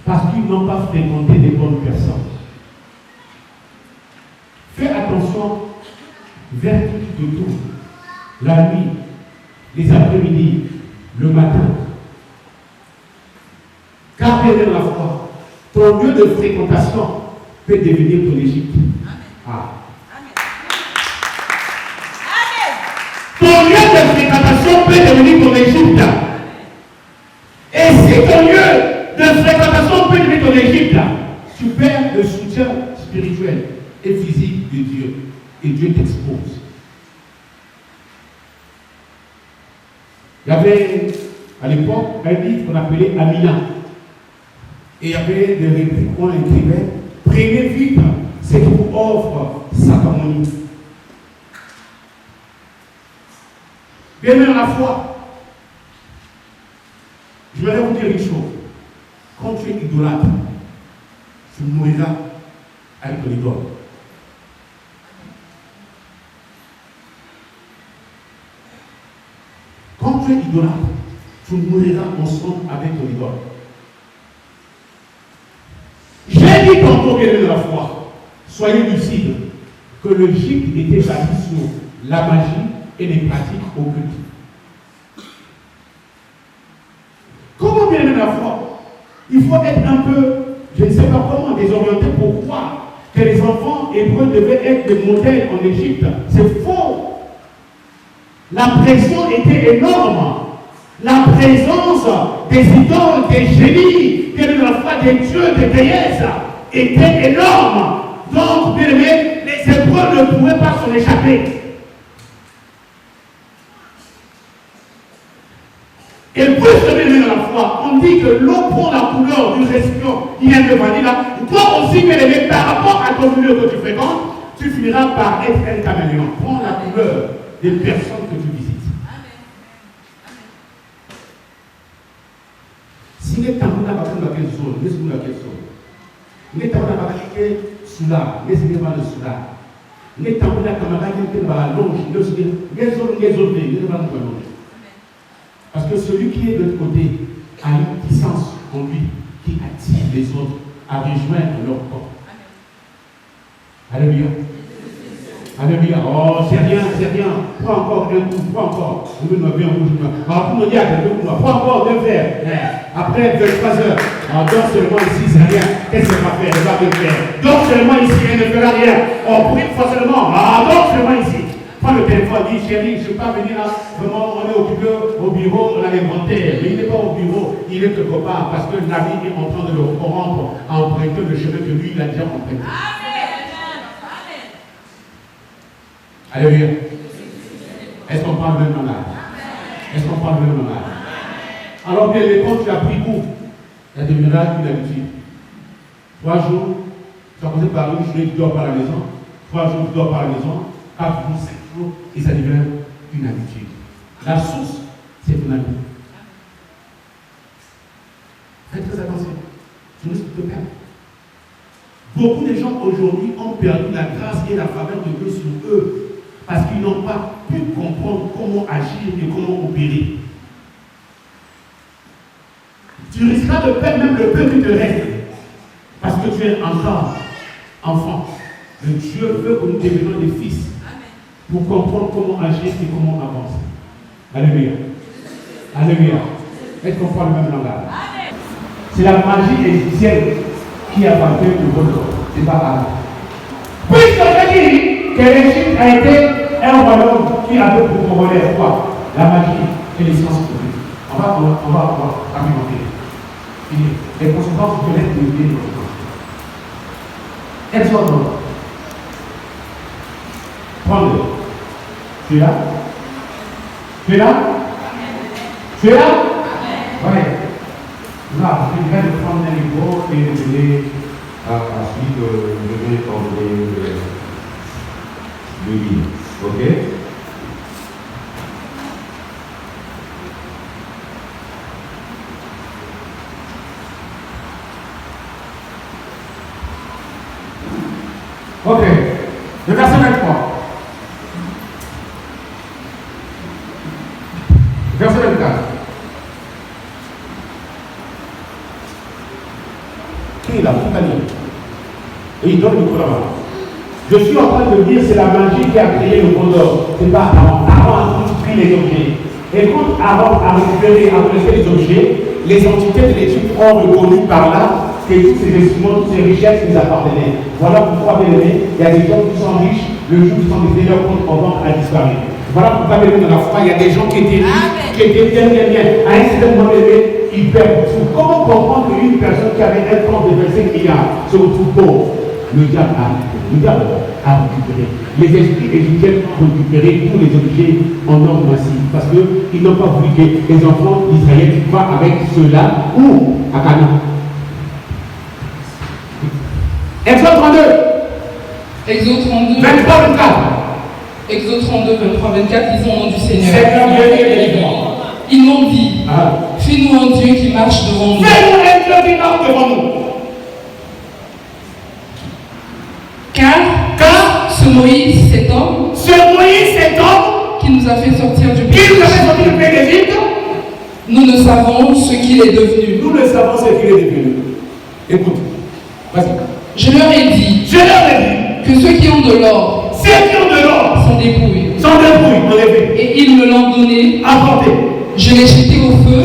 parce qu'ils n'ont pas fréquenté des bonnes personnes. Fais attention vers qui tu te trouves, la nuit, les après-midi, le matin. Car bien dans la foi, ton lieu de fréquentation peut devenir ton Égypte. Ah. Ton lieu de fréquentation peut devenir ton Égypte. Et si ton lieu de fréquentation peut devenir ton Égypte, tu perds le soutien spirituel et physique de Dieu. Et Dieu t'expose. Il y avait à l'époque un livre qu'on appelait Amina. Et il y avait des rubriques où on écrivait « Prenez vite ce qui vous offre Satamonie ». Bien dans la foi, je vais vous dire une chose. Quand tu es idolâtre, tu mourras avec ton idole. Quand tu es idolâtre, tu mourras ensemble avec ton idole. J'ai dit tantôt, bien de la foi, soyez lucides, que l'Égypte était bâti sur la magie et les pratiques occultes. Comment bien de la foi? Il faut être un peu, je ne sais pas comment, désorienté pour croire que les enfants hébreux devaient être des modèles en Égypte. C'est faux. La pression était énorme. La présence des idoles, des génies, bien de la foi, des dieux, des déesses, était énorme. Donc, bien aimé, les Hébreux ne pouvaient pas s'en échapper. Et pour se mettre dans la foi, on dit que l'eau prend la couleur du récipient qui vient de vanille là. Toi aussi, bien aimé, par rapport à ton milieu que tu fréquentes, tu finiras par être un caméléon. Prends la couleur des personnes que tu visites. Si les temps n'a pas dans quelle zone, mais c'est dans quelle zone. Les temps n'a pas quitté Soula, mais c'est pas le Soula. Les temps n'a pas quitté la longe, mais c'est les zones, les pas la longe. Parce que celui qui est de l'autre côté a une puissance en lui qui attire les autres à rejoindre leur corps. Alléluia. Alléluia. Oh, c'est rien, c'est rien. Prends encore un coup, prends encore. Alors, pour me dire, prends encore 2 verres. Après 23 heures, dors seulement ici, c'est rien. Qu'est-ce qu'elle va faire? Elle va te faire. Dors seulement ici, elle ne fera rien. Pour une fois seulement. Dors seulement ici. Prends le téléphone, dis chérie, je ne suis pas venu là. Vraiment, on est occupé au bureau, on a l'inventaire. Mais il n'est pas au bureau, il est quelque part parce que la vie est en train de le corrompre en empruntant le chemin que lui, il a déjà emprunté. Alléluia. Est-ce qu'on parle de même langage? Est-ce qu'on parle de même langage? Alors bien, quand tu as pris goût, ça deviendra une habitude. 3 jours, tu as commencé par une journée, tu dors pas à la maison. 3 jours, tu dors pas à la maison. 4 jours, 5 jours, et ça devient une habitude. La source, c'est ton ami. Faites très attention. Tu risques de te perdre. Beaucoup de gens aujourd'hui ont perdu la grâce et la faveur de Dieu sur eux parce qu'ils n'ont pas pu comprendre comment agir et comment opérer. Tu risqueras de perdre même le peu qui te reste parce que tu es encore enfant. Mais Dieu veut que nous devenions des fils pour comprendre comment agir et comment avancer. Alléluia. Alléluia. Est-ce qu'on parle le même langage? C'est la magie égyptienne qui appartient au bonheur. C'est pas grave. Puisque je dis que l'Égypte a été un royaume qui avait pour couronner quoi? La magie et les sciences politiques. On va argumenter. Les conséquences de l'aide de Dieu. Exode. Prends-le. Tu es là? Tu es là? Tu es là? Oui. Là, je viens de prendre un niveau et de donner à celui que je vais t'envoyer le livre. Ok? Ok. Le verset 23. Verset 24. Qui est là? Tout à l'heure. Et il donne le coup là-bas. Je suis en train de dire c'est la magie qui a créé le bonheur. C'est pas Aaron. Aaron a pris les objets. Et quand Aaron a récupéré, les objets, les entités de l'Égypte ont reconnu par là que tous ces vestiments, toutes ces richesses nous appartenaient. Voilà pourquoi, bien aimé, il y a des gens qui sont riches, le jour où ils sont décédés, leur compte en banque a disparu. Voilà pourquoi, bien aimé, dans la foi, il y a des gens qui étaient riches, qui étaient bien. À un certain moment, bien aimé, ils perdent tout. Comment comprendre qu'une personne qui avait un compte de 25 milliards se retrouve pauvre? Le diable a récupéré. Les esprits égyptiens ont récupéré tous les objets en or massif parce qu'ils n'ont pas voulu que les enfants d'Israël soient avec ceux-là ou à Canaan. Exode 32. Exode 32. 23, 24. Exode 32, 23, 24, ils ont au nom du Seigneur. Seigneur, délivre-moi. Ils m'ont dit, fais-nous un Dieu qui marche devant nous. Fais-nous un Dieu qui marche devant nous. Car ce Moïse, cet homme, qui nous a fait sortir du pays d'Égypte, nous ne savons ce qu'il est devenu. Nous ne savons ce qu'il est devenu. Écoute, vas-y. Je leur ai dit que ceux qui ont de l'or sont dépouillés. En effet. Et ils me l'ont donné. Apporté. Je l'ai jeté au feu.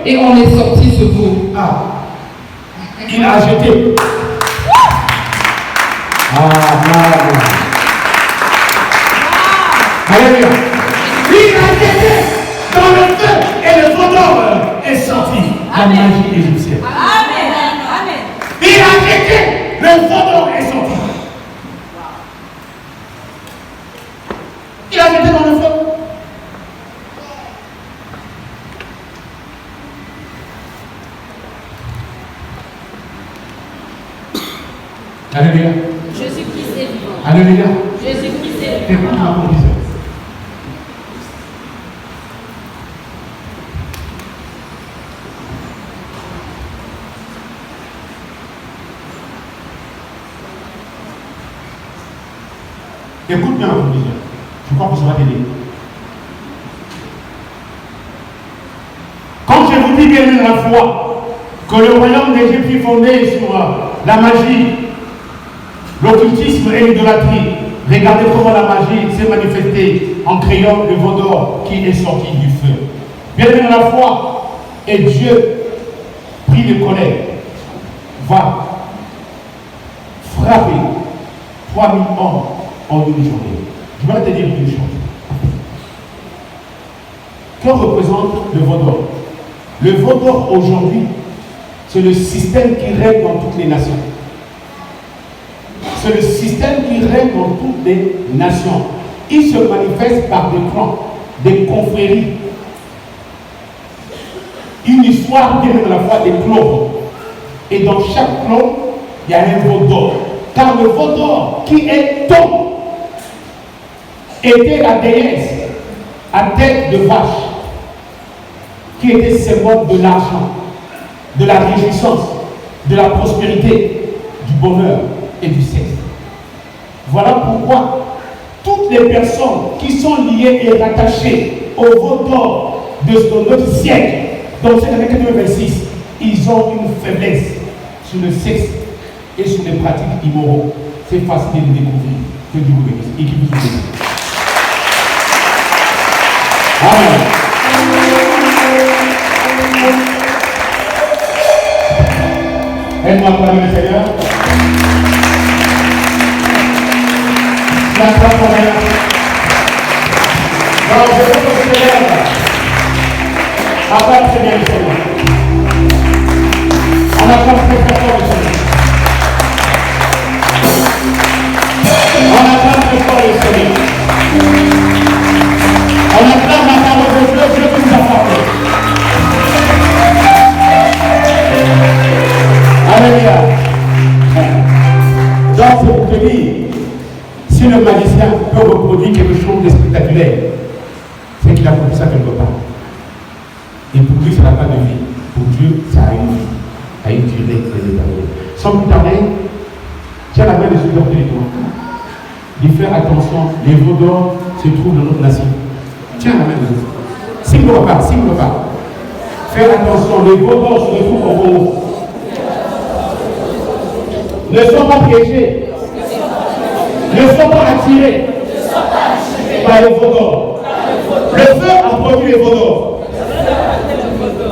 Et on est sorti ce veau. Il a jeté. Alléluia. Il a jeté dans le feu et le feu d'or est sorti. La magie égyptienne. Il a jeté, le feu d'or est sorti. Il a jeté dans le feu. Alléluia. Jésus-Christ est vivant. Alléluia. Jésus-Christ est Écoute vivant. ma condition. Écoute bien ma condition. Je crois que ça va t'aider. Quand je vous dis bien dans la foi que le royaume d'Égypte est fondé sur la magie, l'occultisme et l'idolâtrie, Regardez comment la magie s'est manifestée en créant le veau d'or qui est sorti du feu. Bien dans la foi, et Dieu, pris de colère, va frapper 3000 hommes en une journée. Je vais te dire une chose. Que représente le veau d'or? Le veau d'or aujourd'hui, c'est le système qui règne dans toutes les nations. C'est le système qui règne dans toutes les nations. Il se manifeste par des clans, des confréries. Une histoire qui est dans la foi des clans. Et dans chaque clan, il y a un veau d'or. Car le veau d'or, qui est ton, était la déesse à tête de vache, qui était symbole de l'argent, de la réjouissance, de la prospérité, du bonheur et du sexe. Voilà pourquoi toutes les personnes qui sont liées et rattachées au veau d'or de notre siècle, dans cette année 1926, ils ont une faiblesse sur le sexe et sur les pratiques immoraux. C'est facile de le découvrir. Que Dieu vous bénisse et qu'il vous bénisse. Amen. Aide-moi à acclamer le Seigneur. La croix pour elle. Alors, je veux que le Seigneur. Acclame très bien le Seigneur. On acclame très fort le Seigneur. On acclame très fort le Seigneur. On acclame la parole de Dieu, Dieu qui nous a parlé. Alléluia. Donc, c'est pour te dire, si le magicien peut reproduire quelque chose de spectaculaire, c'est qu'il a compris ça quelque part. Et pour lui, ça n'a pas de vie. Pour Dieu, ça a une vie, a une durée très éternelle. Sans plus tarder, tiens la main de celui de toi. Dis faire attention, les veaux d'or se trouvent dans notre nation. Tiens la main de l'autre. Signe-le pas, signe-le pas. Faire attention, les veaux d'or se trouvent au Congo. Ne sont pas piégés, ne sont pas attirés par le veau d'or. Le feu a produit les veaux d'or.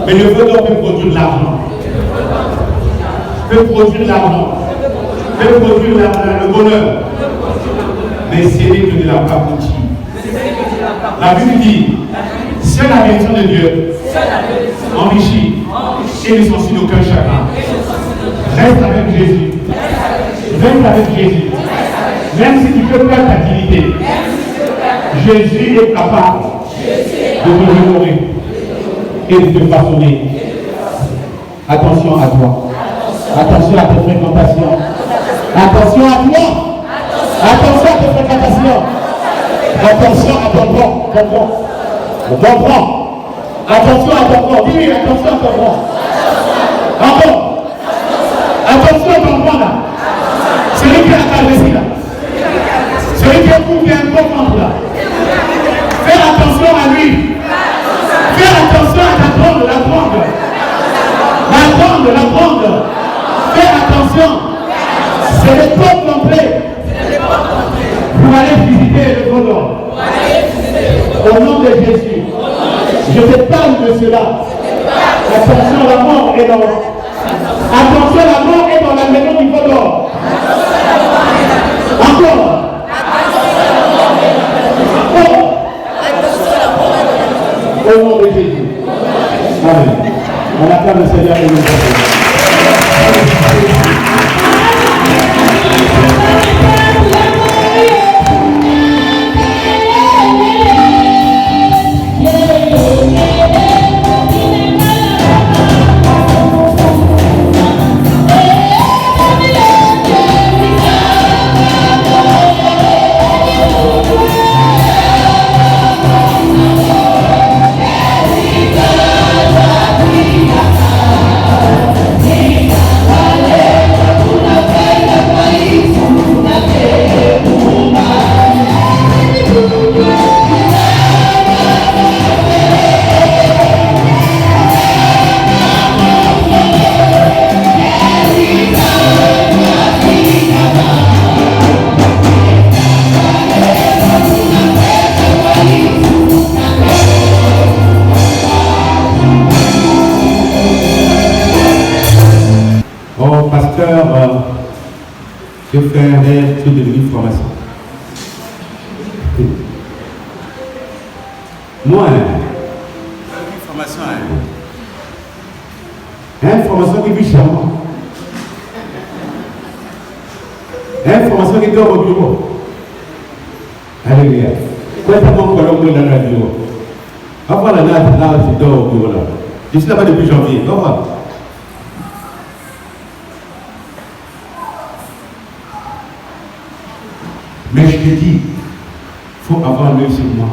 Mais le veau d'or peut produire l'argent. Peut produire l'argent. Peut produire le bonheur. Mais c'est lui qui ne l'a pas abouti. La Bible dit, c'est la bénédiction de Dieu enrichit et ne sentit d'aucun chagrin. Reste avec Jésus. Reste avec Jésus. Même si tu peux perdre ta dignité, Jésus est capable de te honorer et de te façonner. Attention à toi. Attention à tes fréquentations. Attention à toi. Attention à tes fréquentations. Attention à ton bras. Ton bras. Attention à ton bras. Dis-lui, attention à ton bras. Encore. Attention à ton bras là. Celui qui a traversé là. Celui qui a coupé un gros ventre là. Fais attention à lui. Fais attention à ta grande, la grande. Fais attention. C'est le peuple complet. Pour aller visiter le veau d'or. Au nom de Jésus. Je te parle de cela. Attention, la mort est dans. Attention, la mort est dans la maison du veau d'or. Encore. Au nom de Jésus. Amen. On acclame le Seigneur et nous Yeah. pasteur de faire une formation. Moi, une formation, une formation qui vit chez moi. Une formation qui dort au bureau. Alléluia. Quoi est-ce qu'on peut l'envoyer dans le bureau? Va voir la date là, je dors au bureau là. Je suis là-bas depuis janvier. Va voir. Mais je te dis, il faut avoir l'œil sur moi.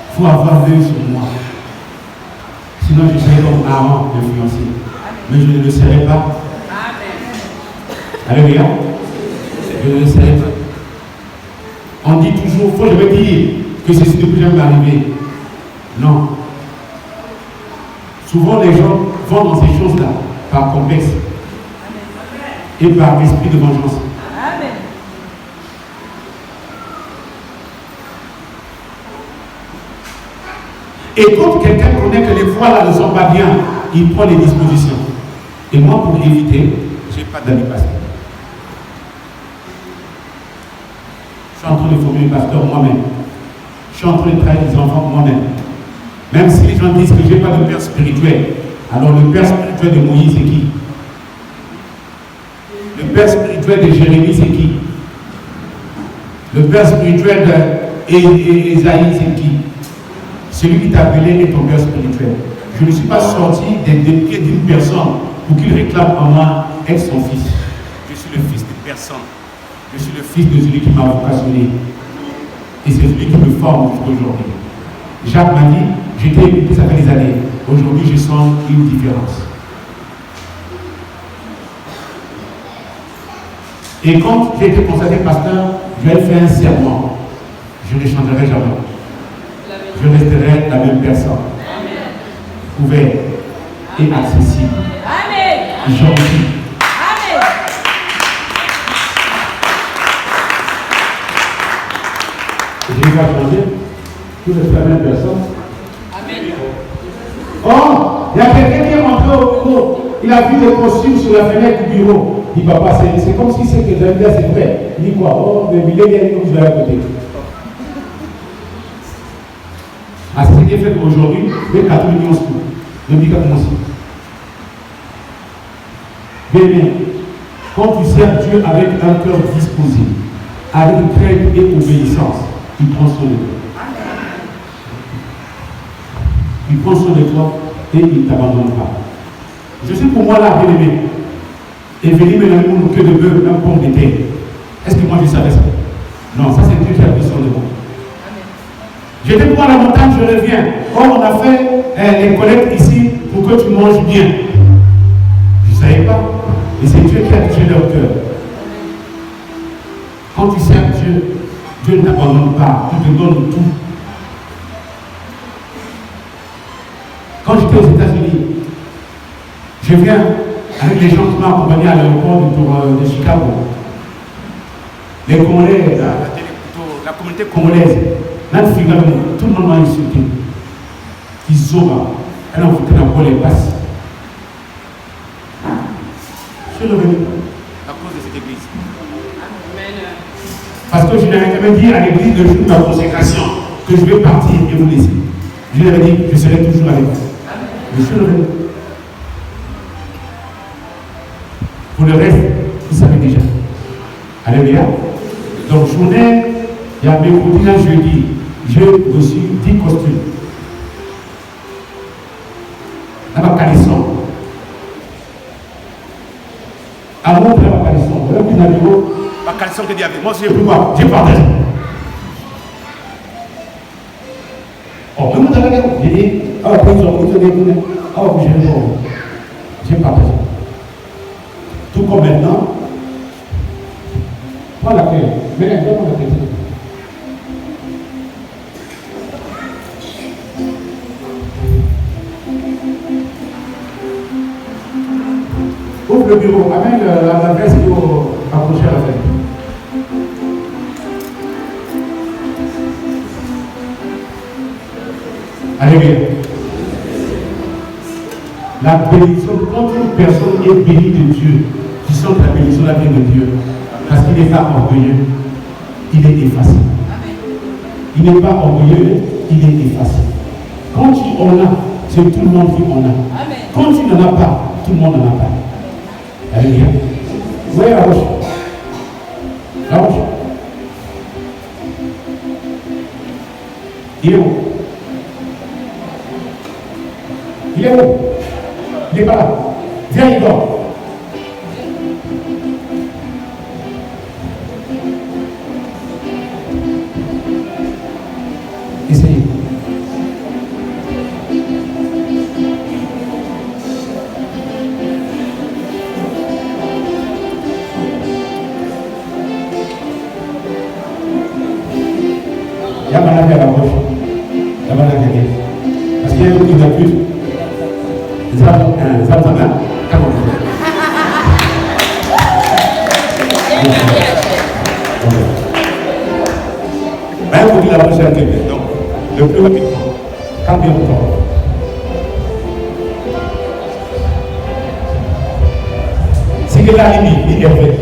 Il faut avoir l'œil sur moi. Sinon, je serai comme Aaron influencé. Mais je ne le serai pas. Alléluia. Je ne le serai pas. On dit toujours, faut jamais dire que ceci ne peut jamais arriver. Non. Souvent, les gens vont dans ces choses-là par complexe et par esprit de vengeance. Et quand quelqu'un connaît que les voies là ne sont pas bien, il prend les dispositions. Et moi, pour éviter, je n'ai pas d'amis pasteur. Je suis en train de former un pasteur moi-même. Je suis en train de travailler des enfants moi-même. Même si les gens disent que je n'ai pas de père spirituel, alors le père spirituel de Moïse, c'est qui? Le père spirituel de Jérémie, c'est qui? Le père spirituel d'Ésaïe, c'est qui? Celui qui t'a appelé est ton père spirituel. Je ne suis pas sorti des pieds d'une personne pour qu'il réclame en moi être son fils. Je suis le fils de personne. Je suis le fils de celui qui m'a vocationné. Et c'est celui qui me forme jusqu'aujourd'hui. Jacques m'a dit, j'étais écouté, ça fait des années. Aujourd'hui, je sens une différence. Et quand j'ai été consacré pasteur, je lui ai fait un serment. Je ne changerai jamais. Je resterai la même personne. Ouvert et accessible. Gentil. Je ne vais pas changer. Je reste la même personne. Oh, il y a quelqu'un qui est rentré au bureau. Il a vu le costume sur la fenêtre du bureau. Il dit, papa, c'est comme si c'est que j'aime bien, c'est vrai. Il dit quoi? Oh, le millénaire, il nous a à côté. À ce qui est fait aujourd'hui, les 4 millions sous. Le dit comme aussi. Bien, quand tu sers Dieu avec un cœur disposé, avec crainte et obéissance, il prend soin de toi. Il prend soin de toi et il ne t'abandonne pas. Je suis pour moi là, bien aimé. Et venir me l'amour que de bœuf, un pomme de terre. Est-ce que moi je savais ça? Non, ça c'est Dieu qui a pris soin de moi. J'étais pour à la montagne, je reviens. Or, on a fait les collectes ici pour que tu manges bien. Je ne savais pas. Et c'est Dieu qui a touché leur cœur. Quand tu sers Dieu, Dieu ne t'abandonne pas. Il te donne tout. Quand j'étais aux États-Unis, je viens avec les gens qui m'ont accompagné à l'aéroport de Chicago. Les Congolais, la communauté congolaise. Tout le monde m'a insulté. Ils ont un enfant qui n'a pas les passes. Je suis revenu à cause de cette église. Parce que je n'avais jamais dit à l'église le jour de ma consécration que je vais partir et vous laisser. Je lui avais dit que je serai toujours avec vous. Je suis revenu. Pour le reste, vous savez déjà. Alléluia. Donc, journée, il y a mercredi, là, jeudi. J'ai reçu 10 costumes. Là-bas, caleçon. À mon frère, ma caleçon. Voilà, puis, Nabiro, ma caleçon que dit avec moi, j'ai pu voir. J'ai partagé. Oh, même dans la guerre, j'ai dit, ah, après, ils ont écouté des coups. Ah, j'ai partagé. Tout comme maintenant, prends la clé. Mais là, donne-moi la clé. Ouvre le bureau, amène la veste pour accrocher à la fenêtre. Allez bien. La bénédiction, quand une personne est bénie de Dieu, tu sens la bénédiction, la vie de Dieu. Parce qu'il n'est pas orgueilleux, il est effacé. Il n'est pas orgueilleux, il est effacé. Quand tu en as, c'est tout le monde qui en a. Quand tu n'en as pas, tout le monde n'en a pas. Alléluia. Vous voyez la roche? La roche. Il est où? Il est où? Il n'est pas là. Viens, il dort. Essayez. Il y a mal à faire la roche. Il y a mal à faire. Parce qu'il y a une qui n'a plus. Ça va, comment vous faites? Il faut qu'il approche à quelqu'un. Donc, le plus rapidement, combien de temps? C'est que la limite, il est fait.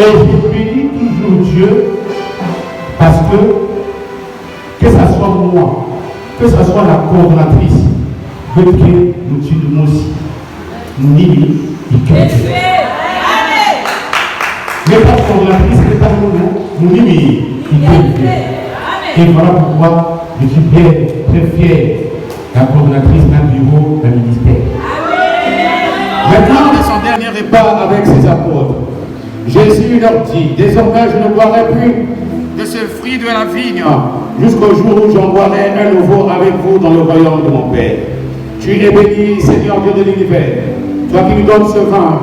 Et je bénis toujours Dieu parce que ça soit moi, que ça soit la coordonnatrice, que nous nous aussi, ni mais pas coordonnatrice, c'est pas nous, ni et voilà pourquoi je suis bien, très fier, la coordonnatrice d'un bureau, d'un ministère. Maintenant, de son dernier repas avec ses apôtres, Jésus leur dit, désormais je ne boirai plus de ce fruit de la vigne jusqu'au jour où j'en boirai un nouveau avec vous dans le royaume de mon Père. Tu es béni, Seigneur Dieu de l'univers, toi qui nous donnes ce vin,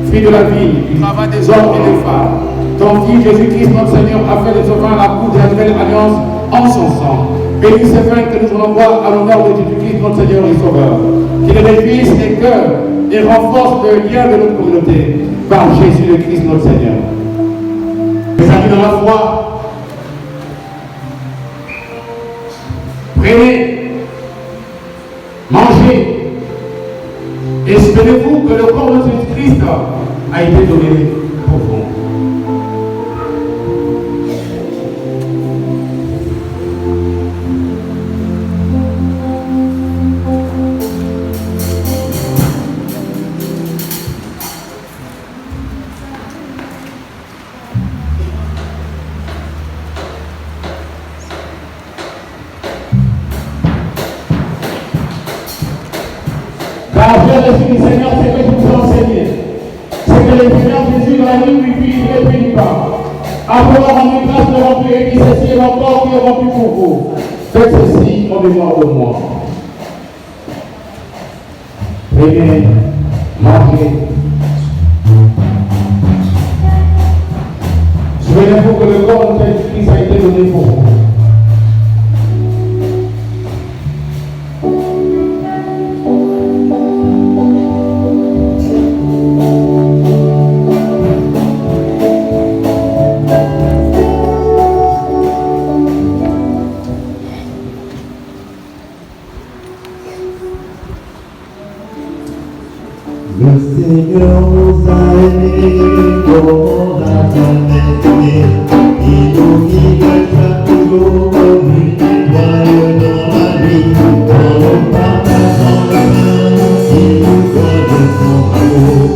fruit de la vigne, du travail des hommes et des femmes. Ton Fils Jésus-Christ, notre Seigneur, a fait de ce vin la coupe de la nouvelle alliance en son sang. Bénis ce vin que nous allons boire à l'honneur de Jésus-Christ, notre Seigneur et Sauveur. Qu'il réjouisse les cœurs et renforce le lien de notre communauté par Jésus le Christ, notre Seigneur. Mes amis dans la foi, prenez, mangez, espérez-vous que le corps de Jésus-Christ a été donné pour vous. Car Dieu le Seigneur, c'est que je vous enseigne. C'est que le Seigneur Jésus dans la nuit lui fit livrer du pain. Après avoir rendu grâce de remplir, il dit ceci est mon corps qui est rempli pour vous. Faites ceci en mémoire de moi. Prenez, mangez. Souvenez-vous que le corps de Jésus-Christ a été donné pour vous. Le Seigneur nous a aimés comme la aimé. Il nous guide chaque jour comme une étoile dans la vie. Quand nous partageons le pain, il nous donne son amour.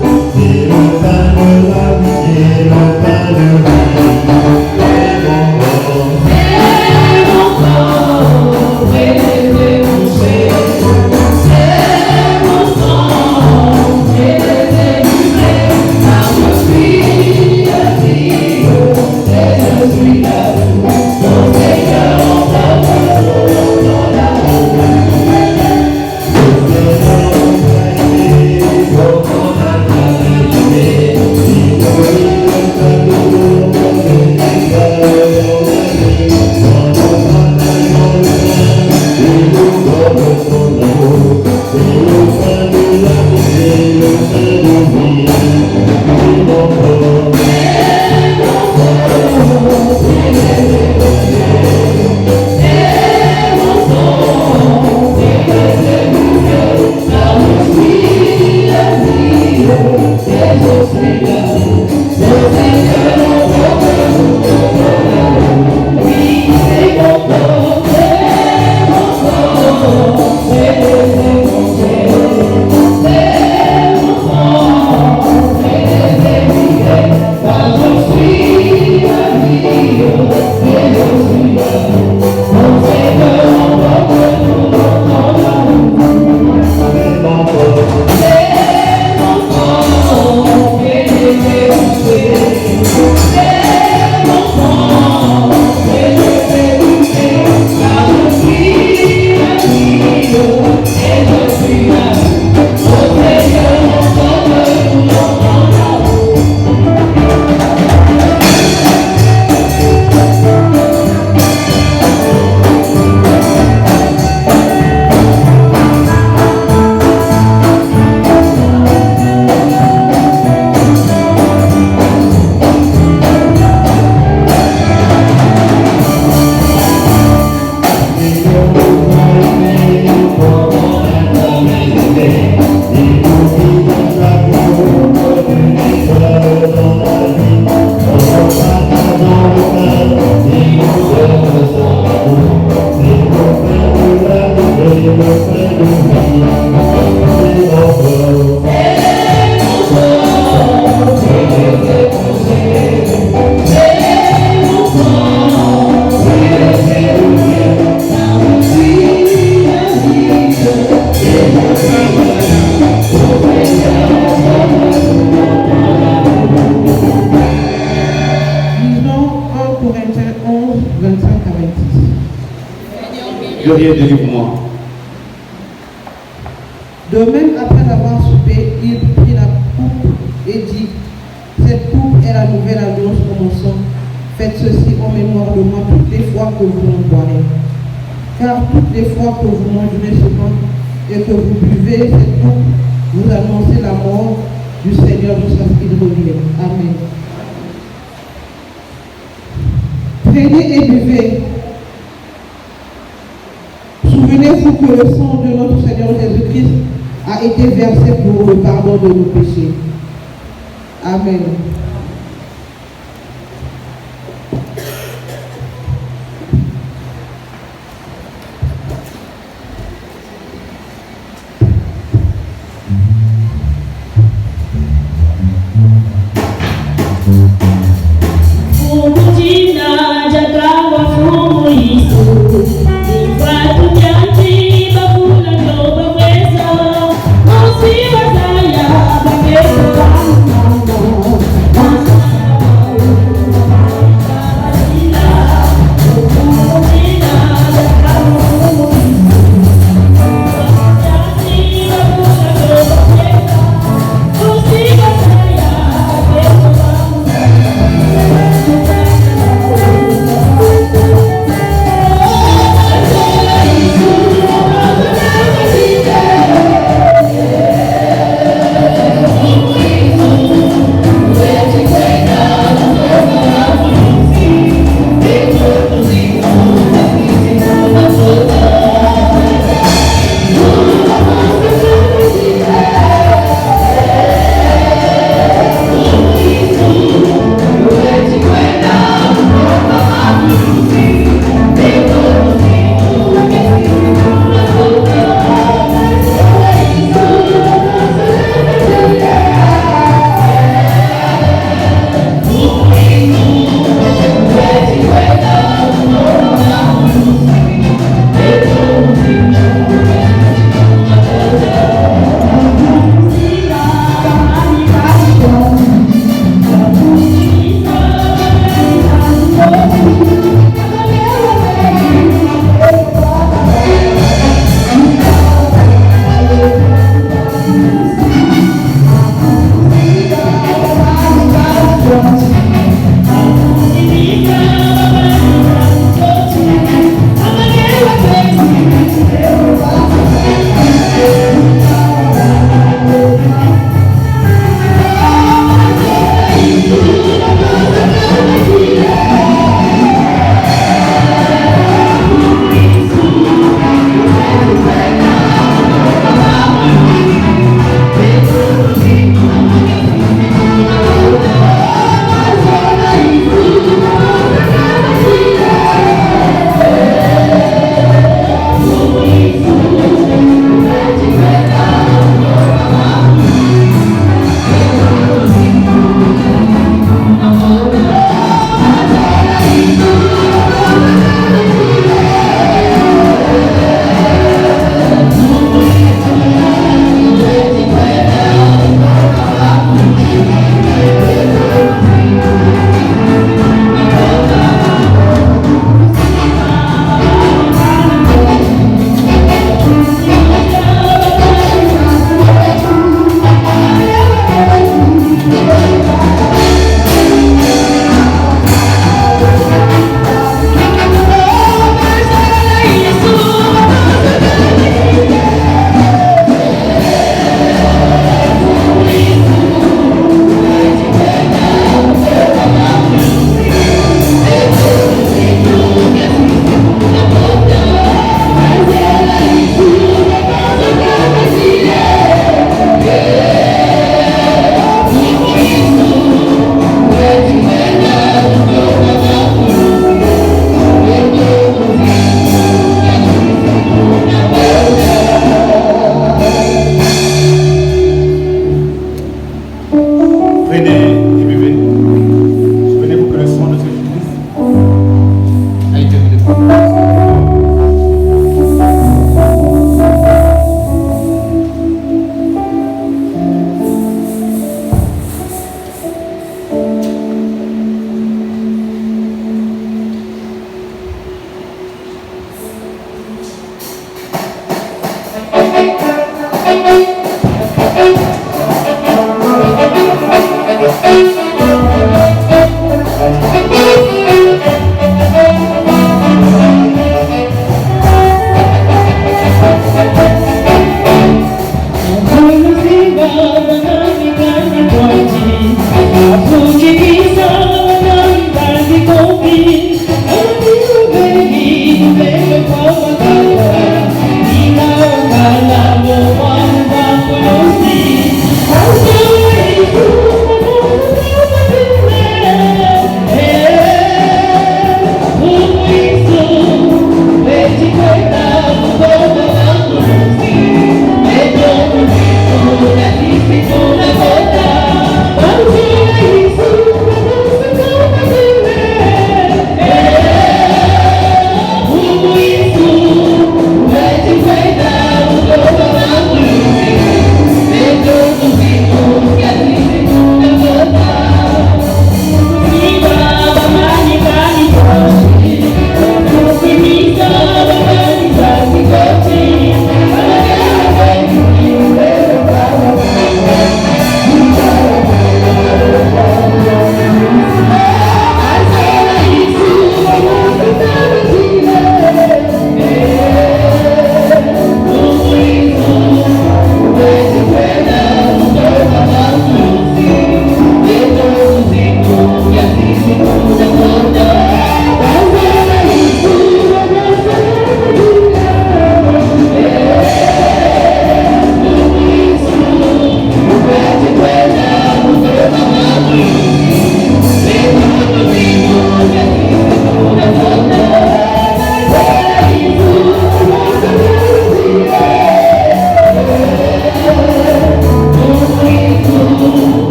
Seigneur, délivre-moi. De même, après avoir soupé, il prit la coupe et dit, cette coupe est la nouvelle alliance pour mon sang. Faites ceci en mémoire de moi toutes les fois que vous en boirez. Car toutes les fois que vous mangerez ce pain et que vous buvez cette coupe, vous annoncez la mort du Seigneur jusqu'à ce qu'il revienne. Amen. Prenez et buvez. Souvenez-vous que le sang de notre Seigneur Jésus-Christ a été versé pour le pardon de nos péchés. Amen. Bye.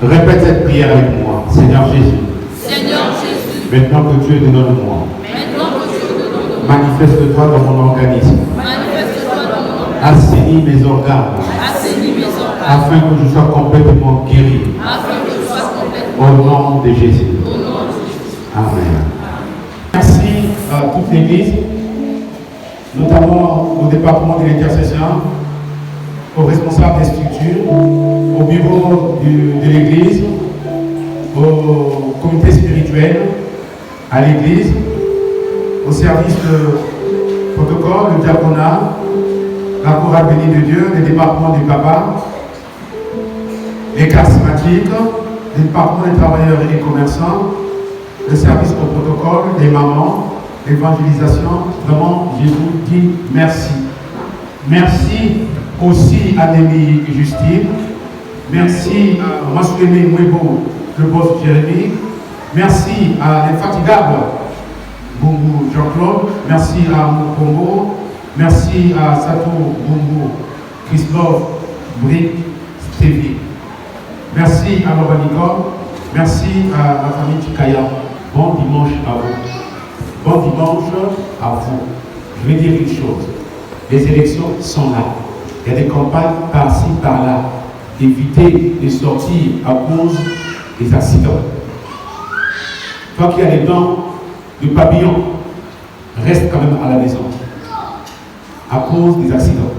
Répète cette prière avec moi. Seigneur Jésus. Seigneur Jésus. Maintenant que tu es dedans de moi. Manifeste-toi dans mon organisme. Assainis mes organes. Afin que je sois complètement guéri. Au nom de Jésus. Amen. Merci à toute l'Église, notamment au département de l'intercession, aux responsables des structures, au bureau de l'Église, au comité spirituel, à l'Église, au service de protocole, le diaconat, la chorale bénie de Dieu, les départements du papa, les charismatiques, les départements des travailleurs et des commerçants, le service au protocole, les mamans, l'évangélisation. Vraiment, je vous dis merci. Merci aussi à Némi Justine. Merci à Masouémé Mouebo, le boss Jérémy. Merci à l'infatigable Boumou Jean-Claude. Merci à Moukongo. Merci à Sato Boumou Christophe Brick Stévi. Merci à Laura Nicole. Merci à la famille Chikaya. Bon dimanche à vous. Bon dimanche à vous. Je vais dire une chose. Les élections sont là. Il y a des campagnes par-ci, par-là. Évitez de sortir à cause des accidents. Toi qui as les dents de papillon, reste quand même à la maison. À cause des accidents.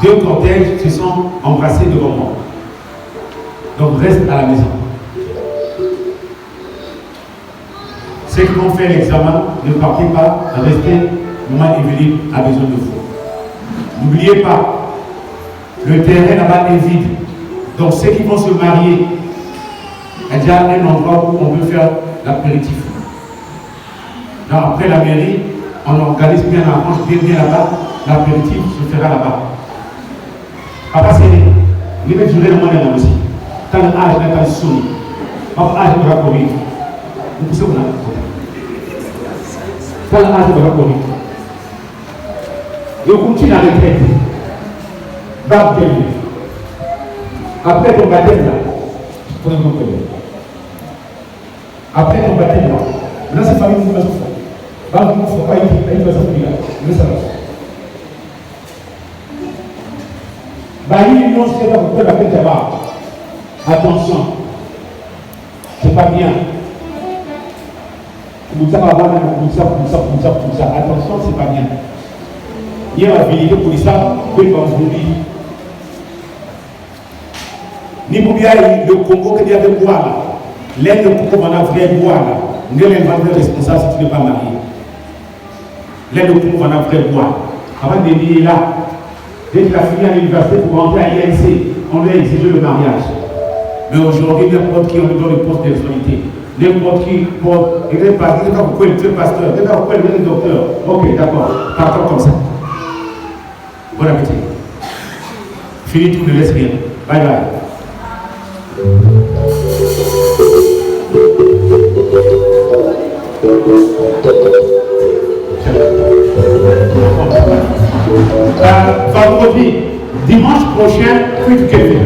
2 cortèges se sont embrassés devant moi. Donc reste à la maison. Ceux qui vont faire l'examen, ne partez pas, restez. Maman Evelyne a besoin de vous. N'oubliez pas, le terrain là-bas est vide. Donc ceux qui vont se marier, il y a déjà un endroit où on peut faire l'apéritif. Donc après la mairie, on organise bien là-bas, l'apéritif se fera là-bas. Papa, c'est il va durer le monde aussi. Quand l'âge n'est pas sonné, quand l'âge ne va pas courir, vous poussez vous là. Quand l'âge ne va pas courir. Et on continue à retraite. Après ton baptême là, après ton baptême là, maintenant c'est famille qui va souffrir. Pas il va souffrir là. Attention, c'est pas bien. Attention, c'est pas bien. il y a la vérité pour ça, que le Bambouli. Ni pour bien le Congo que Dieu veut boire là. L'aide de Congo va vrai boire là. Nous sommes les responsables si tu n'es pas marié. L'aide de Congo va vrai boire. Avant de venir là, dès qu'il a fini à l'université pour rentrer à l'INC, on lui a exigé le mariage. Mais aujourd'hui, n'importe qui, on lui donne le poste de responsabilité. N'importe qui, il n'est pas, il n'est pas pourquoi il est pasteur, il n'est pas pourquoi il est docteur. Ok, d'accord, partons comme ça. Bon appétit. Fini tout, ne laisse rien. Bye bye. Vendredi, dimanche prochain, culte Kevin.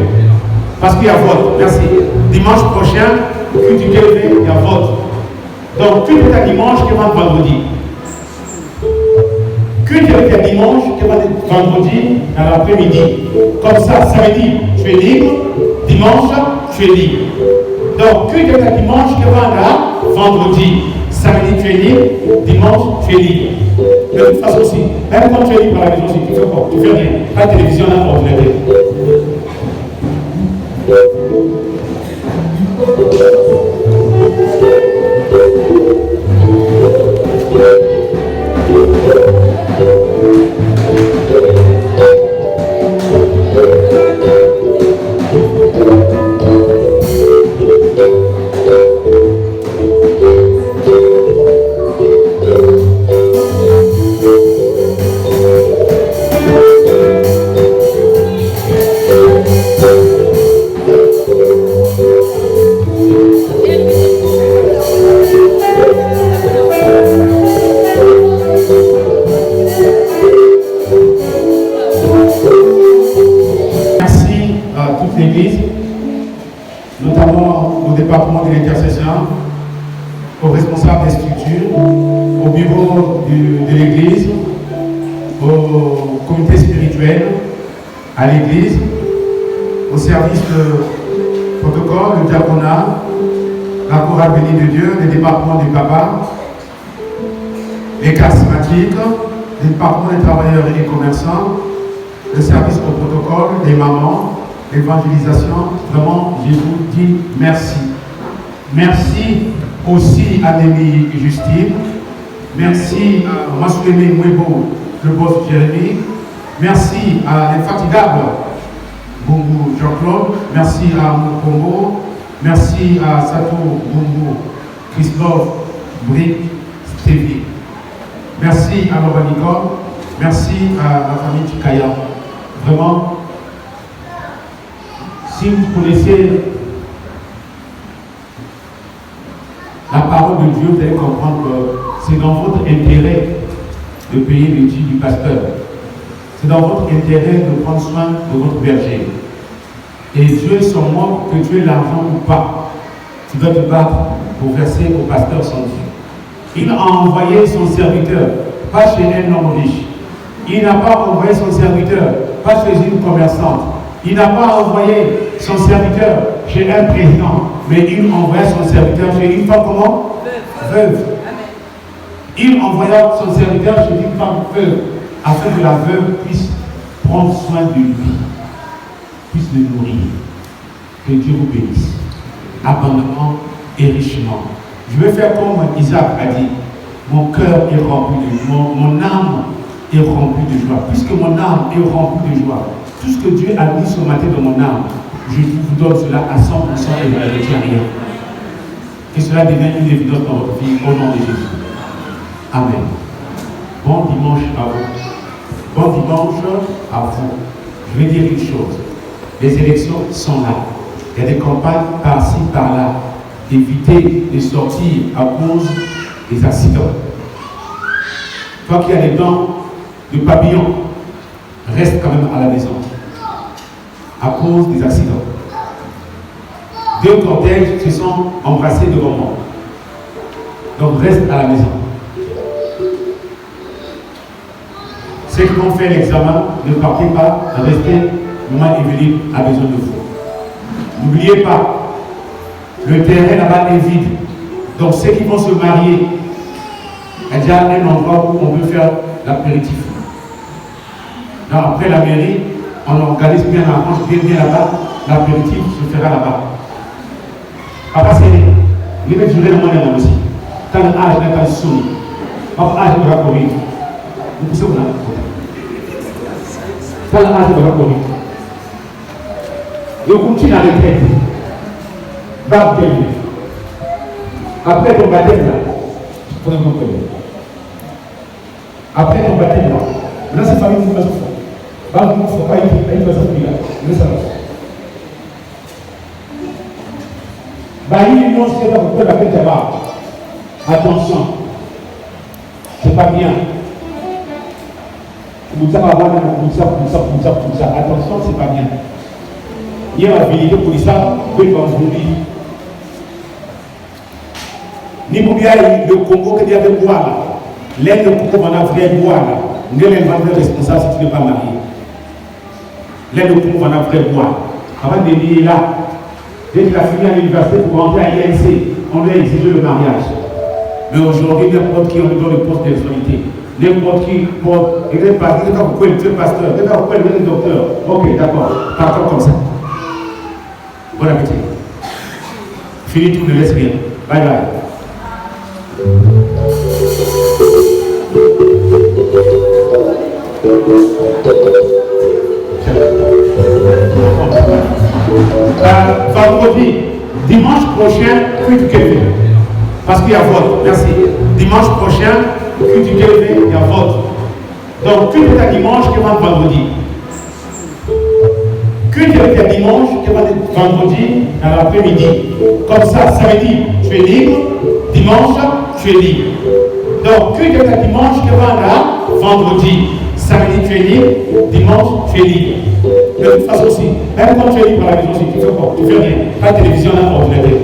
Parce qu'il y a vote. Merci. Dimanche prochain, culte Kevin, il y a vote. Donc, culte est à dimanche, qui va vendredi. Culte est à dimanche, qui va vendredi, à l'après-midi. Comme ça, samedi, tu es libre. Dimanche, tu es libre. Donc, culte est à dimanche, qui va là, vendredi. Samedi, tu es libre. Dimanche, tu es libre. Mais de toute façon aussi, même quand tu es libre à la maison, si tu fais quoi? Tu fais rien. Pas de télévision, là, ordinateur. Notamment au département de l'intercession, aux responsables des structures, au bureau de l'église, au comité spirituel, à l'église, au service de protocole, le diaconat, la chorale bénie de Dieu, les départements du papa, les charismatiques, le département des travailleurs et des commerçants, le service au protocole, les mamans, l'évangélisation. Vraiment, je vous dis merci. Merci aussi à Némi Justine. Merci à Massoulemi Mwebo, le boss Jérémy. Merci à l'infatigable Bungu Jean-Claude. Merci à Moukongo. Merci à Sato Bungu Christophe Brick Stevie. Merci à Laura Nicole. Merci à la famille Chikaya. Vraiment, si vous connaissez la parole de Dieu, vous allez comprendre que c'est dans votre intérêt de payer le dîme du pasteur. C'est dans votre intérêt de prendre soin de votre berger. Et Dieu est son mot, que tu aies l'argent ou pas. Tu dois te battre pour verser au pasteur son dîme. Il a envoyé son serviteur, pas chez un homme riche. Il n'a pas envoyé son serviteur, pas chez une commerçante. Il n'a pas envoyé son serviteur chez un président, mais il envoya son serviteur chez une femme comment? Veuve. Il envoya son serviteur chez une femme veuve, afin que la veuve puisse prendre soin de lui, puisse le nourrir. Que Dieu vous bénisse, abondamment et richement. Je vais faire comme Isaac a dit, mon cœur est rempli de joie, mon âme est remplie de joie. Puisque mon âme est remplie de joie, tout ce que Dieu a mis ce matin dans mon âme, je vous donne cela à 100% et je ne retiens rien. Que cela devienne une évidence dans votre vie au nom de Jésus. Amen. Bon dimanche à vous. Bon dimanche à vous. Je vais dire une chose. Les élections sont là. Il y a des campagnes par-ci, par-là. Évitez de sortir à cause des accidents. Toi qui as les dents de papillon, reste quand même à la maison. À cause des accidents. 2 cortèges se sont embrassés devant moi. Donc reste à la maison. Ceux qui vont faire l'examen, ne partez pas, restez. Maman Evelyne a besoin de vous. N'oubliez pas, le terrain là-bas est vide. Donc ceux qui vont se marier, il y a déjà un endroit où on peut faire l'apéritif. Donc après la mairie, on organise bien là-bas, l'apéritif se fera là-bas. Après, c'est les mecs durés le moyen aussi. Quand l'âge n'est pas soumis, quand l'âge va courir, vous poussez vous là. Quand l'âge va courir, et on continue dans les têtes. Va bien. Après ton baptême là, prenez mon problème. Après ton baptême là, là c'est famille qui va se faire. Va vous faut pas y va se faire. Mais ça va. Bah il non c'est pas pour la tête là. Attention. C'est pas bien. Vous savez avoir ça. Attention, c'est pas bien. Il y a la vérité pour ça, de vendredi. Ni pour bien le Congo que il y avait bois là. L'aide de Congo va en vrai bois là. Nous les vendeurs responsables si tu n'es pas marié. L'aide de Congo va en vrai bois. Avant de venir là, dès qu'il a fini à l'université pour rentrer à l'INC, on lui a exigé le mariage. Mais aujourd'hui, n'importe qui on lui donne le poste d'extrémité. N'importe qui, il est parti, il est pourquoi il est pasteur, il est pourquoi il est docteur. Ok, d'accord, partons comme ça. Bon appétit. Fini tout, ne laisse rien. Bye bye. Vendredi, dimanche prochain, culte Kevin. Parce qu'il y a vote. Merci. Dimanche prochain, culte Kevin, il y a vote. Donc, culte est à dimanche, qui va vendredi. Culte est à dimanche, qui va vendredi, dans l'après-midi. Comme ça, samedi, tu es libre. Dimanche, tu es libre. Donc, culte est à dimanche, qui va là, vendredi. Samedi, tu es libre. Dimanche, tu es libre. De toute façon aussi, même quand tu es libre à la maison, tu fais quoi? Tu fais rien. Pas de télévision, là, ordinateur.